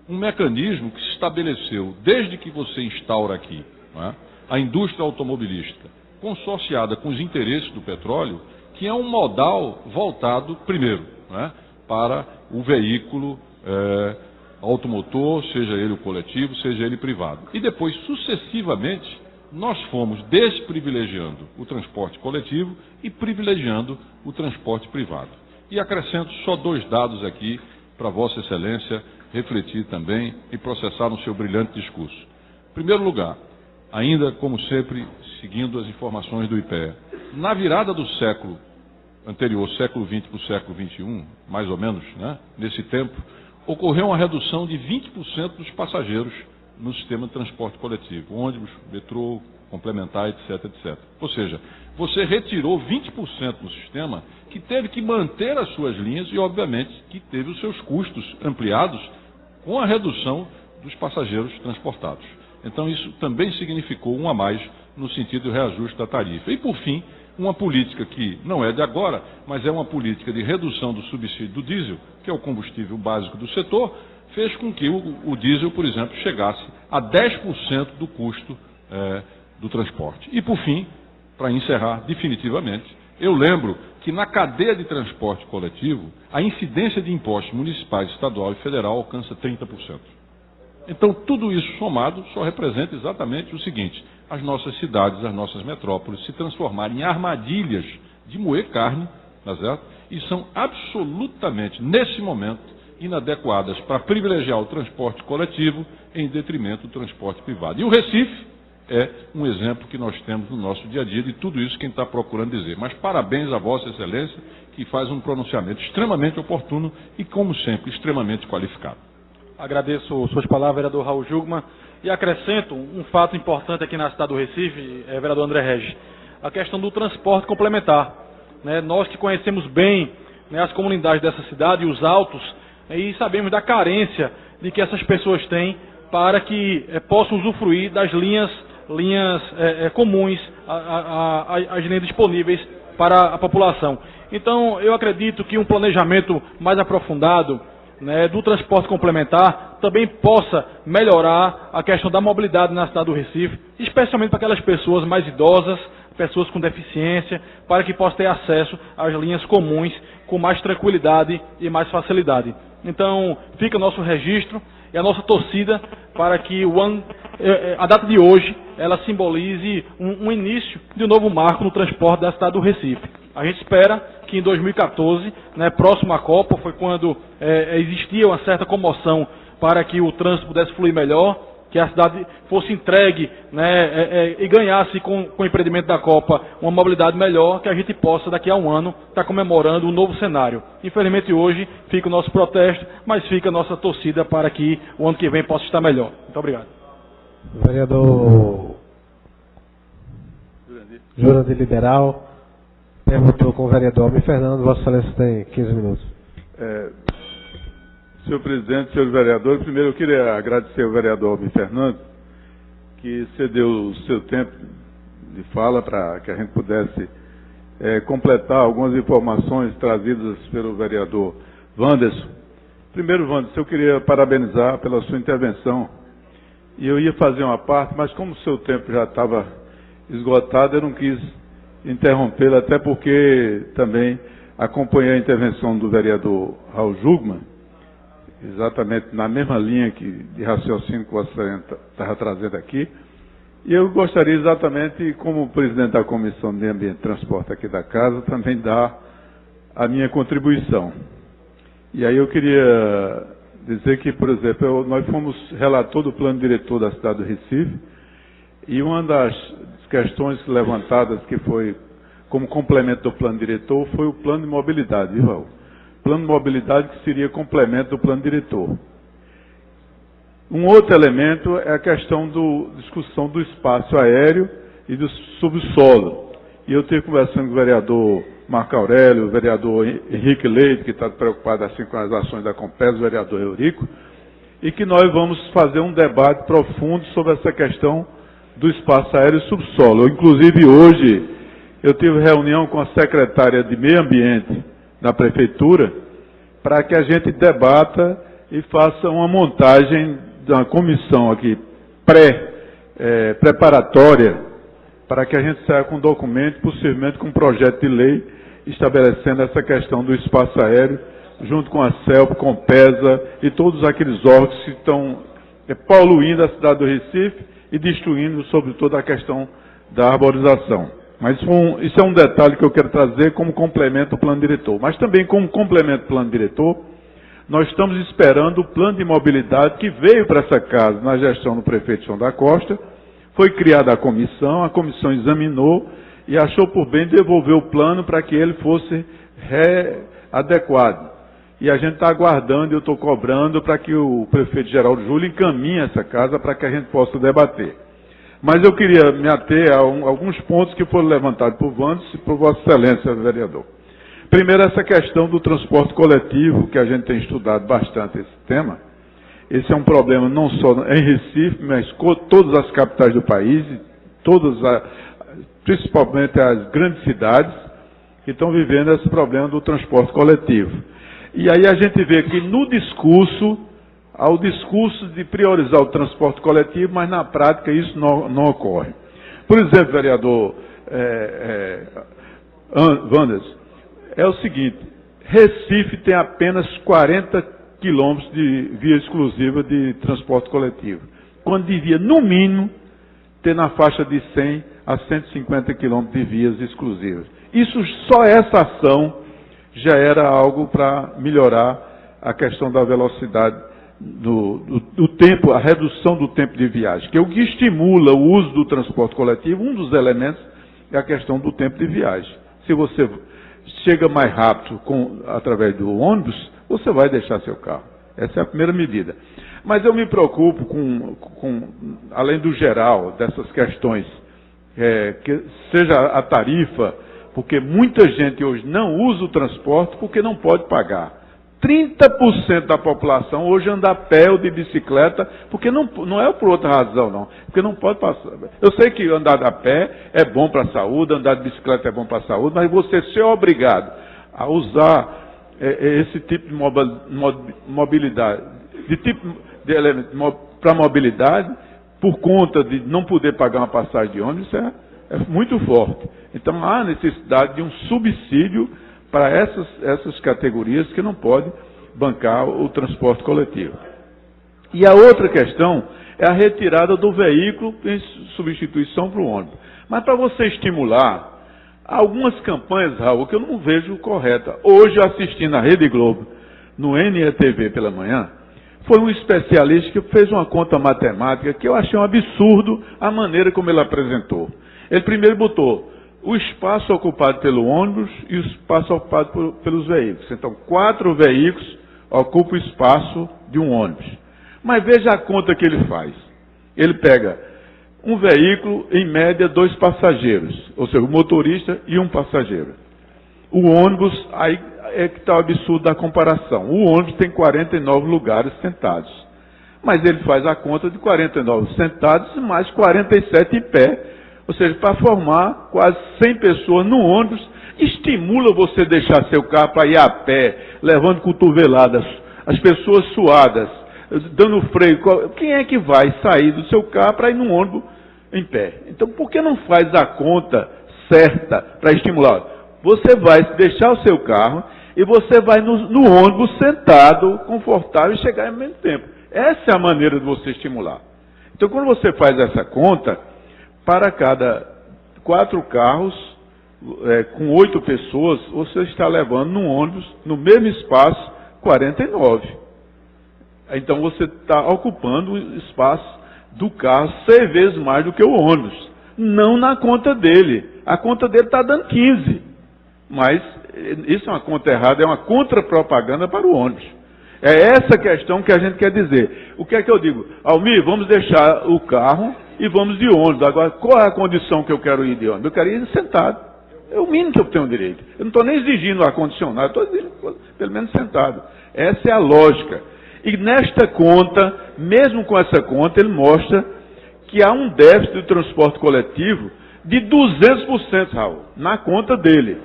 um mecanismo que se estabeleceu desde que você instaura aqui, não é, a indústria automobilística, consorciada com os interesses do petróleo, que é um modal voltado, primeiro, não é, para o veículo automotor, seja ele o coletivo, seja ele privado. E depois, sucessivamente, nós fomos desprivilegiando o transporte coletivo e privilegiando o transporte privado. E acrescento só 2 dados aqui para Vossa Excelência refletir também e processar no seu brilhante discurso. Em primeiro lugar, ainda como sempre, seguindo as informações do IPEA, na virada do século anterior, século XX para o século XXI, mais ou menos, né, nesse tempo, ocorreu uma redução de 20% dos passageiros no sistema de transporte coletivo, ônibus, metrô, complementar, etc, etc. Ou seja, você retirou 20% do sistema que teve que manter as suas linhas e, obviamente, que teve os seus custos ampliados com a redução dos passageiros transportados. Então, isso também significou um a mais no sentido do reajuste da tarifa. E, por fim, uma política que não é de agora, mas é uma política de redução do subsídio do diesel, que é o combustível básico do setor, fez com que o diesel, por exemplo, chegasse a 10% do custo do transporte. E, por fim, para encerrar definitivamente, eu lembro que na cadeia de transporte coletivo, a incidência de impostos municipais, estadual e federal alcança 30%. Então, tudo isso somado só representa exatamente o seguinte: as nossas cidades, as nossas metrópoles se transformarem em armadilhas de moer carne, tá certo? E são absolutamente, nesse momento, inadequadas para privilegiar o transporte coletivo em detrimento do transporte privado. E o Recife é um exemplo que nós temos no nosso dia a dia de tudo isso que a gente está procurando dizer. Mas parabéns a Vossa Excelência, que faz um pronunciamento extremamente oportuno e, como sempre, extremamente qualificado. Agradeço suas palavras, vereador Raul Jugman, e acrescento um fato importante aqui na cidade do Recife, vereador André Regis, a questão do transporte complementar. Né? Nós que conhecemos bem, né, as comunidades dessa cidade e os autos, e sabemos da carência de que essas pessoas têm para que possam usufruir das linhas comuns, as linhas disponíveis para a população. Então, eu acredito que um planejamento mais aprofundado, né, do transporte complementar também possa melhorar a questão da mobilidade na cidade do Recife, especialmente para aquelas pessoas mais idosas, pessoas com deficiência, para que possam ter acesso às linhas comuns com mais tranquilidade e mais facilidade. Então, fica o nosso registro e a nossa torcida para que a data de hoje ela simbolize um início de um novo marco no transporte da cidade do Recife. A gente espera que em 2014, né, próximo à Copa, foi quando existia uma certa comoção para que o trânsito pudesse fluir melhor, que a cidade fosse entregue, né, e ganhasse com o empreendimento da Copa uma mobilidade melhor, que a gente possa, daqui a um ano, estar comemorando um novo cenário. Infelizmente, hoje fica o nosso protesto, mas fica a nossa torcida para que o ano que vem possa estar melhor. Muito obrigado. Vereador Jurandir Liberal, perguntou com o vereador Almir Fernando. Vossa Excelência tem 15 minutos. Senhor presidente, senhores vereadores, primeiro eu queria agradecer ao vereador Almir Fernando, que cedeu o seu tempo de fala para que a gente pudesse completar algumas informações trazidas pelo vereador Wanderson. Primeiro, Wanderson, eu queria parabenizar pela sua intervenção. E eu ia fazer uma parte, mas como o seu tempo já estava esgotado, eu não quis interrompê-lo, até porque também acompanhei a intervenção do vereador Raul Jugman, exatamente na mesma linha de raciocínio que você estava trazendo aqui. E eu gostaria exatamente, como presidente da Comissão de Ambiente e Transporte aqui da Casa, também dar a minha contribuição. E aí eu queria dizer que, por exemplo, nós fomos relator do plano diretor da cidade do Recife, e uma das questões levantadas que foi como complemento do plano diretor foi o plano de mobilidade, viu, Raul? Plano de mobilidade que seria complemento do plano diretor. Um outro elemento é a questão da discussão do espaço aéreo e do subsolo. E eu estive conversando com o vereador Marco Aurélio, o vereador Henrique Leite, que está preocupado assim com as ações da Compes, o vereador Eurico, e que nós vamos fazer um debate profundo sobre essa questão do espaço aéreo e subsolo. Inclusive hoje eu tive reunião com a secretária de Meio Ambiente da Prefeitura para que a gente debata e faça uma montagem de uma comissão aqui preparatória para que a gente saia com um documento, possivelmente com um projeto de lei estabelecendo essa questão do espaço aéreo, junto com a CELP, com a PESA e todos aqueles órgãos que estão poluindo a cidade do Recife e destruindo, sobretudo, a questão da arborização. Mas isso é um detalhe que eu quero trazer como complemento ao plano diretor. Mas também como complemento ao plano diretor, nós estamos esperando o plano de mobilidade que veio para essa casa na gestão do prefeito João da Costa. Foi criada a comissão examinou e achou por bem devolver o plano para que ele fosse readequado. E a gente está aguardando, eu estou cobrando para que o prefeito Geraldo Júlio encaminhe essa casa para que a gente possa debater. Mas eu queria me ater a alguns pontos que foram levantados por Wanderson e por Vossa Excelência, vereador. Primeiro, essa questão do transporte coletivo, que a gente tem estudado bastante esse tema. Esse é um problema não só em Recife, mas com todas as capitais do país, principalmente as grandes cidades, que estão vivendo esse problema do transporte coletivo. E aí a gente vê que no discurso, há o discurso de priorizar o transporte coletivo, mas na prática isso não ocorre. Por exemplo, vereador Wanderson, é o seguinte, Recife tem apenas 40 quilômetros de via exclusiva de transporte coletivo, quando devia, no mínimo, ter na faixa de 100 a 150 quilômetros de vias exclusivas. Isso, só essa ação já era algo para melhorar a questão da velocidade do tempo, a redução do tempo de viagem, que é o que estimula o uso do transporte coletivo. Um dos elementos é a questão do tempo de viagem. Se você chega mais rápido através do ônibus, você vai deixar seu carro. Essa é a primeira medida. Mas eu me preocupo além do geral, dessas questões, que seja a tarifa, porque muita gente hoje não usa o transporte porque não pode pagar. 30% da população hoje anda a pé ou de bicicleta, porque não é por outra razão, não. Porque não pode passar. Eu sei que andar a pé é bom para a saúde, andar de bicicleta é bom para a saúde, mas você ser obrigado a usar esse tipo de mobilidade, de tipo de elemento para mobilidade, por conta de não poder pagar uma passagem de ônibus, é muito forte. Então há necessidade de um subsídio para essas categorias que não podem bancar o transporte coletivo. E a outra questão é a retirada do veículo em substituição para o ônibus. Mas para você estimular, algumas campanhas, Raul, que eu não vejo correta. Hoje, assistindo a Rede Globo, no NETV pela manhã, foi um especialista que fez uma conta matemática que eu achei um absurdo a maneira como ele apresentou. Ele primeiro botou o espaço ocupado pelo ônibus e o espaço ocupado pelos veículos. Então, 4 veículos ocupam o espaço de um ônibus. Mas veja a conta que ele faz. Ele pega um veículo, em média, 2 passageiros, ou seja, o motorista e um passageiro. O ônibus, aí é que está o absurdo da comparação. O ônibus tem 49 lugares sentados. Mas ele faz a conta de 49 sentados e mais 47 em pé. Ou seja, para formar quase 100 pessoas no ônibus, estimula você deixar seu carro para ir a pé, levando cotoveladas, as pessoas suadas, dando freio. Quem é que vai sair do seu carro para ir no ônibus em pé? Então, por que não faz a conta certa para estimular? Você vai deixar o seu carro e você vai no ônibus sentado, confortável, e chegar ao mesmo tempo. Essa é a maneira de você estimular. Então, quando você faz essa conta, para cada 4 carros, com 8 pessoas, você está levando num ônibus, no mesmo espaço, 49. Então você está ocupando o espaço do carro 6 vezes mais do que o ônibus. Não na conta dele. A conta dele está dando 15. Mas isso é uma conta errada, é uma contrapropaganda para o ônibus. É essa questão que a gente quer dizer. O que é que eu digo? Almir, vamos deixar o carro e vamos de ônibus. Agora, qual é a condição que eu quero ir de ônibus? Eu quero ir sentado. É o mínimo que eu tenho direito. Eu não estou nem exigindo ar-condicionado, estou exigindo pelo menos sentado. Essa é a lógica. E nesta conta, mesmo com essa conta, ele mostra que há um déficit do transporte coletivo de 200%, Raul, na conta dele.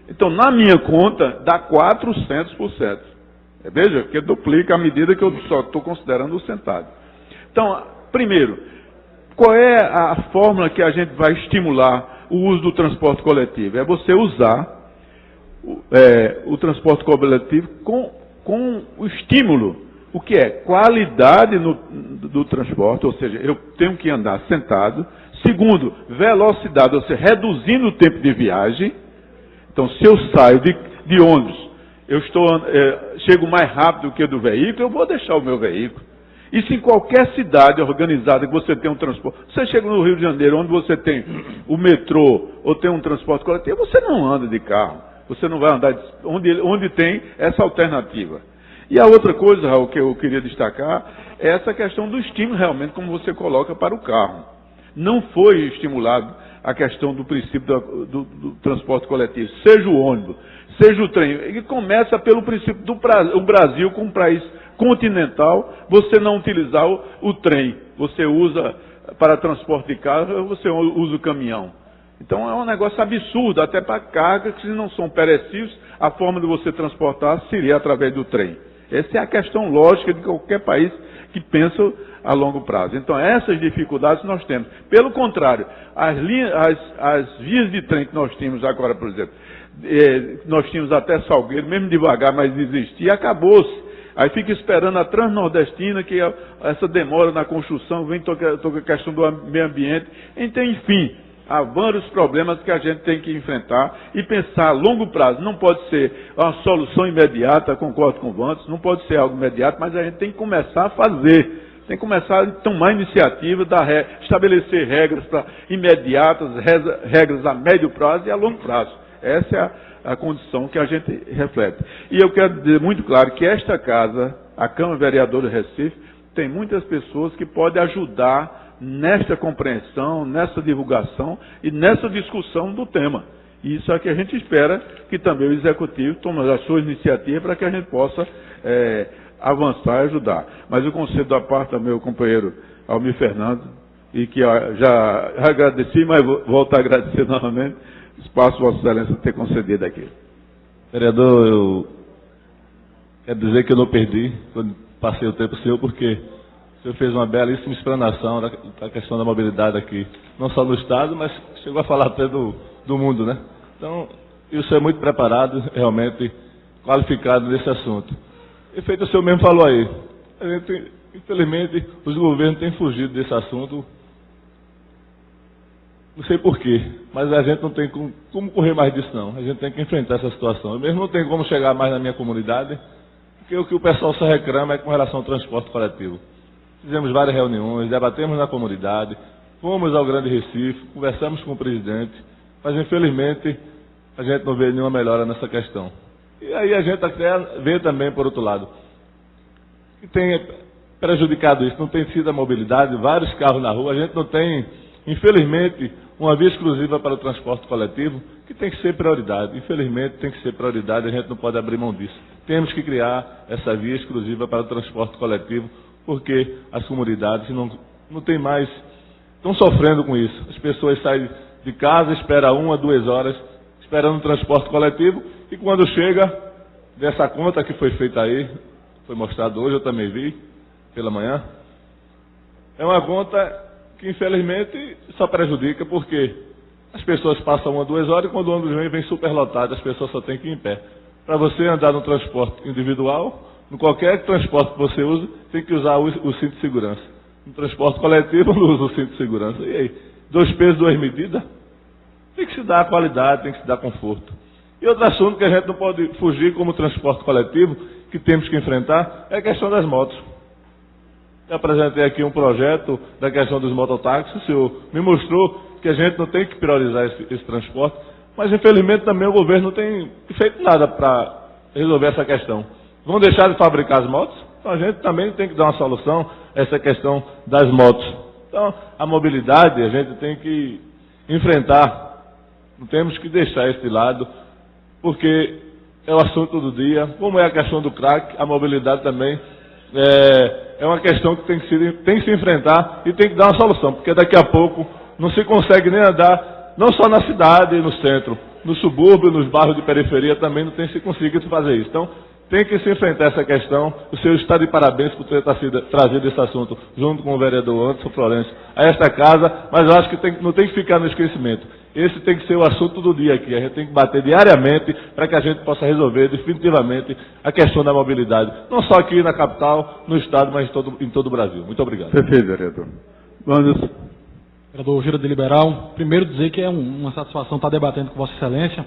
Então, na minha conta, dá 400%. Veja, que duplica a medida que eu só estou considerando o sentado. Então, primeiro, qual é a fórmula que a gente vai estimular o uso do transporte coletivo? É você usar o transporte coletivo com o estímulo. O que é? Qualidade do transporte, ou seja, eu tenho que andar sentado. Segundo, velocidade, ou seja, reduzindo o tempo de viagem. Então, se eu saio de ônibus, eu chego mais rápido que do veículo, eu vou deixar o meu veículo. Isso em qualquer cidade organizada que você tem um transporte. Você chega no Rio de Janeiro, onde você tem o metrô ou tem um transporte coletivo, você não anda de carro. Você não vai andar onde tem essa alternativa. E a outra coisa, Raul, que eu queria destacar, é essa questão do estímulo realmente, como você coloca para o carro. Não foi estimulado a questão do princípio do transporte coletivo, seja o ônibus, seja o trem. E começa pelo princípio do Brasil, como um país continental, você não utilizar o trem. Você usa para transporte de carro, você usa o caminhão. Então é um negócio absurdo, até para cargas que não são perecíveis, a forma de você transportar seria através do trem. Essa é a questão lógica de qualquer país que pensa a longo prazo. Então, essas dificuldades nós temos. Pelo contrário, as vias de trem que nós tínhamos agora, por exemplo, nós tínhamos até Salgueiro, mesmo devagar, mas existia, acabou-se. Aí fica esperando a Transnordestina, que essa demora na construção, vem tocar a questão do meio ambiente. Então, enfim, há vários problemas que a gente tem que enfrentar e pensar a longo prazo. Não pode ser uma solução imediata, concordo com o Vantos, não pode ser algo imediato, mas a gente tem que começar a fazer. Tem que começar a tomar iniciativa, estabelecer regras imediatas, regras a médio prazo e a longo prazo. Essa é a condição que a gente reflete. E eu quero dizer muito claro que esta casa, a Câmara Vereadora do Recife, tem muitas pessoas que podem ajudar nesta compreensão, nessa divulgação e nessa discussão do tema. E isso é que a gente espera que também o Executivo tome as suas iniciativas para que a gente possa avançar e ajudar. Mas eu concedo da parte do meu companheiro Almir Fernando, e que já agradeci, mas volto a agradecer novamente o espaço Vossa Excelência ter concedido aqui. Vereador, eu quero dizer que eu não perdi quando passei o tempo seu, porque o senhor fez uma belíssima explanação da questão da mobilidade aqui, não só no Estado, mas chegou a falar até do mundo, né? Então, e o senhor é muito preparado, realmente qualificado nesse assunto. E feito o senhor mesmo falou aí, a gente, infelizmente, os governos têm fugido desse assunto, não sei porquê, mas a gente não tem como correr mais disso não, a gente tem que enfrentar essa situação. Eu mesmo não tenho como chegar mais na minha comunidade, porque o que o pessoal só reclama é com relação ao transporte coletivo. Fizemos várias reuniões, debatemos na comunidade, fomos ao Grande Recife, conversamos com o presidente, mas infelizmente a gente não vê nenhuma melhora nessa questão. E aí a gente até vê também, por outro lado, que tem prejudicado isso, não tem sido a mobilidade, vários carros na rua, a gente não tem, infelizmente, uma via exclusiva para o transporte coletivo, que tem que ser prioridade. Infelizmente, tem que ser prioridade, a gente não pode abrir mão disso. Temos que criar essa via exclusiva para o transporte coletivo, porque as comunidades não tem mais, estão sofrendo com isso. As pessoas saem de casa, esperam 1 a 2 horas, esperando o transporte coletivo, e quando chega, dessa conta que foi feita aí, foi mostrado hoje, eu também vi, pela manhã, é uma conta que infelizmente só prejudica, porque as pessoas passam 1 a 2 horas e quando o ônibus vem superlotado, as pessoas só têm que ir em pé. Para você andar no transporte individual, em qualquer transporte que você usa, tem que usar o cinto de segurança. No transporte coletivo, não usa o cinto de segurança. E aí? 2 pesos, 2 medidas? Tem que se dar qualidade, tem que se dar conforto. E outro assunto que a gente não pode fugir como transporte coletivo, que temos que enfrentar, é a questão das motos. Eu apresentei aqui um projeto da questão dos mototáxis, o senhor me mostrou que a gente não tem que priorizar esse transporte, mas infelizmente também o governo não tem feito nada para resolver essa questão. Vão deixar de fabricar as motos? Então a gente também tem que dar uma solução a essa questão das motos. Então a mobilidade a gente tem que enfrentar, não temos que deixar isso de lado, porque é o assunto do dia, como é a questão do crack, a mobilidade também é uma questão que tem que se enfrentar e tem que dar uma solução, porque daqui a pouco não se consegue nem andar, não só na cidade e no centro, no subúrbio, nos bairros de periferia também não tem se conseguido fazer isso. Então, tem que se enfrentar essa questão. O senhor está de parabéns por ter trazido esse assunto, junto com o vereador Anderson Florencio, a esta casa, mas eu acho que não tem que ficar no esquecimento. Esse tem que ser o assunto do dia aqui. A gente tem que bater diariamente para que a gente possa resolver definitivamente a questão da mobilidade. Não só aqui na capital, no estado, mas em todo o Brasil. Muito obrigado. Perfeito, vereador. Vamos. Vereador Gira de Liberal, primeiro dizer que é uma satisfação estar debatendo com Vossa Excelência.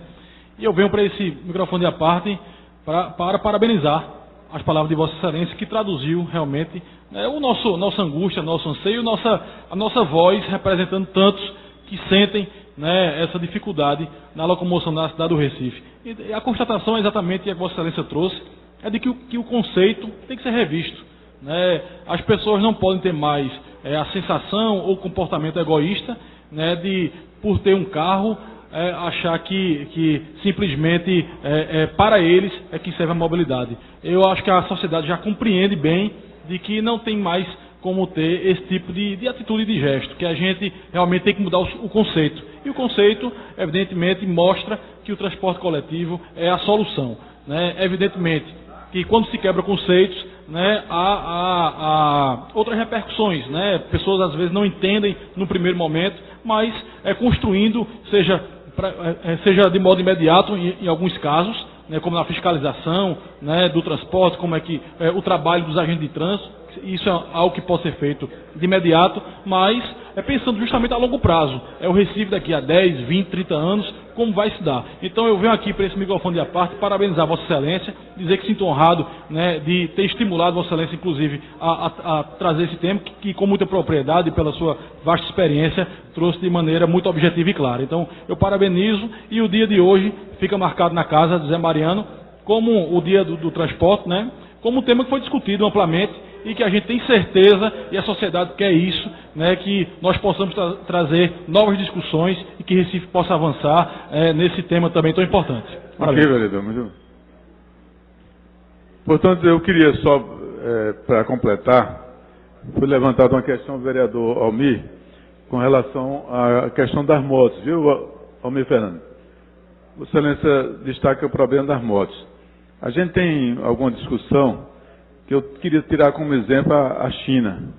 E eu venho para esse microfone à parte para parabenizar as palavras de Vossa Excelência, que traduziu realmente nossa angústia, nosso anseio, a nossa voz representando tantos que sentem essa dificuldade na locomoção na cidade do Recife. E a constatação exatamente que Vossa Excelência trouxe é de que o conceito tem que ser revisto. As pessoas não podem ter mais a sensação ou comportamento egoísta de, por ter um carro, achar que simplesmente para eles é que serve a mobilidade. Eu acho que a sociedade já compreende bem de que não tem mais como ter esse tipo de atitude e de gesto, que a gente realmente tem que mudar o conceito. E o conceito, evidentemente, mostra que o transporte coletivo é a solução. Evidentemente que quando se quebra conceitos, há outras repercussões. Pessoas às vezes não entendem no primeiro momento, mas construindo, seja de modo imediato em alguns casos, como na fiscalização do transporte, como é que o trabalho dos agentes de trânsito. Isso é algo que pode ser feito de imediato, mas pensando justamente a longo prazo. É o Recife daqui a 10, 20, 30 anos, como vai se dar. Então eu venho aqui para esse microfone de parte parabenizar Vossa Excelência, dizer que sinto honrado de ter estimulado Vossa Excelência, inclusive, a trazer esse tema, que com muita propriedade, pela sua vasta experiência, trouxe de maneira muito objetiva e clara. Então eu parabenizo, e o dia de hoje fica marcado na casa de Zé Mariano como o dia do transporte, como um tema que foi discutido amplamente, e que a gente tem certeza, e a sociedade quer isso, que nós possamos trazer novas discussões e que Recife possa avançar nesse tema também tão importante. Parabéns. Ok, vereador. Muito... Portanto, eu queria só, para completar, foi levantada uma questão do vereador Almir, com relação à questão das motos, viu, Almir Fernando? Vossa Excelência destaca o problema das motos. A gente tem alguma discussão que eu queria tirar como exemplo a China.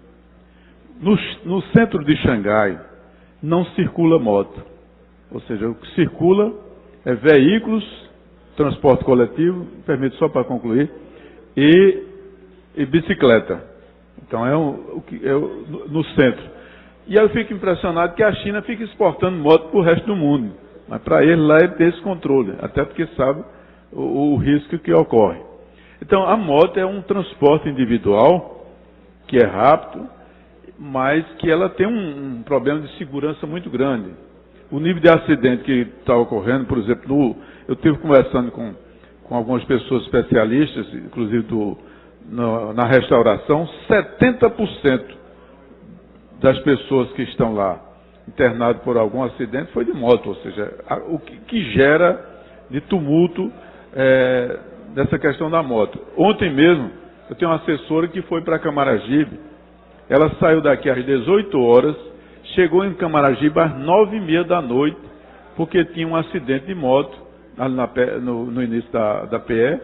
No centro de Xangai não circula moto. Ou seja, o que circula é veículos, transporte coletivo, permite só para concluir, e bicicleta. Então no centro. E eu fico impressionado que a China fica exportando moto para o resto do mundo. Mas para ele lá ele tem esse controle, até porque sabe o risco que ocorre. Então, a moto é um transporte individual, que é rápido, mas que ela tem um problema de segurança muito grande. O nível de acidente que está ocorrendo, por exemplo, eu estive conversando com algumas pessoas especialistas, inclusive na restauração, 70% das pessoas que estão lá internadas por algum acidente foi de moto, ou seja, o que gera de tumulto dessa questão da moto. Ontem mesmo, eu tenho uma assessora que foi para Camaragibe, ela saiu daqui às 18 horas, chegou em Camaragibe às 9h30 da noite, porque tinha um acidente de moto no início da PE,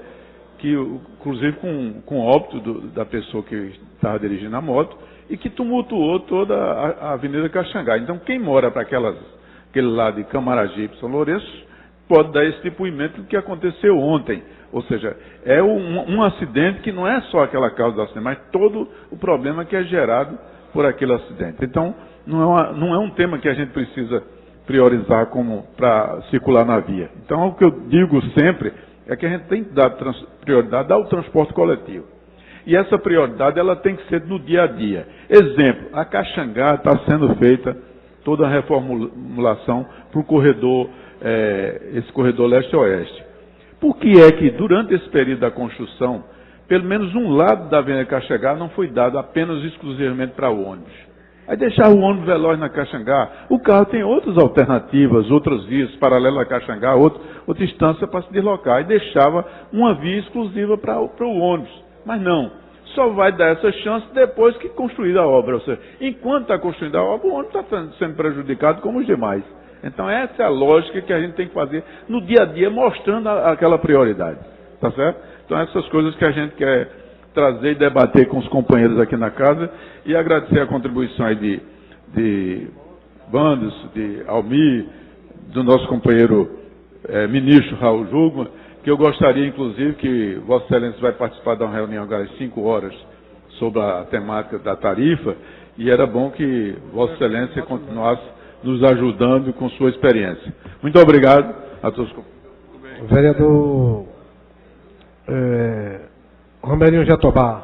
que, inclusive com óbito da pessoa que estava dirigindo a moto, e que tumultuou toda a Avenida Caxangá. Então, quem mora para aquele lado de Camaragibe, São Lourenço, pode dar esse depoimento do que aconteceu ontem. Ou seja, é um acidente que não é só aquela causa do acidente, mas todo o problema que é gerado por aquele acidente. Então, não é um tema que a gente precisa priorizar como para circular na via. Então, o que eu digo sempre é que a gente tem que dar prioridade ao transporte coletivo. E essa prioridade ela tem que ser no dia a dia. Exemplo, a Caxangá está sendo feita toda a reformulação para o corredor, esse corredor leste-oeste. Por que é que durante esse período da construção, pelo menos um lado da Avenida Caxangá não foi dado apenas exclusivamente para o ônibus? Aí deixar o ônibus veloz na Caxangá, o carro tem outras alternativas, outras vias paralelas à Caxangá, outra instância para se deslocar, e deixava uma via exclusiva para o ônibus. Mas não, só vai dar essa chance depois que construída a obra. Ou seja, enquanto está construída a obra, o ônibus está sendo prejudicado como os demais. Então essa é a lógica que a gente tem que fazer no dia a dia, mostrando aquela prioridade. Tá certo? Então essas coisas que a gente quer trazer e debater com os companheiros aqui na casa, e agradecer a contribuição aí de Bandos, de Almir, do nosso companheiro ministro Raul Jugman, que eu gostaria, inclusive, que Vossa Excelência vai participar de uma reunião agora às 5 horas sobre a temática da tarifa, e era bom que Vossa Excelência continuasse nos ajudando com sua experiência. Muito obrigado a todos. Vereador Romerinho Jatobá,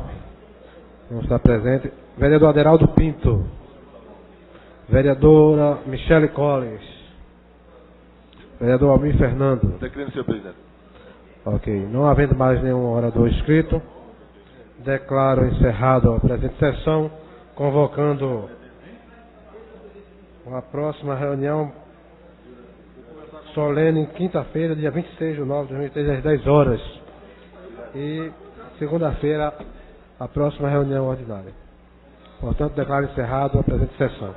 não está presente. Vereador Aderaldo Pinto. Vereadora Michele Collins. Vereador Almir Fernando. Declino, senhor presidente. Ok. Não havendo mais nenhum orador inscrito, declaro encerrado a presente sessão, convocando a próxima reunião solene em quinta-feira, dia 26 de novembro de 2013, às 10 horas. E segunda-feira, a próxima reunião ordinária. Portanto, declaro encerrado a presente sessão.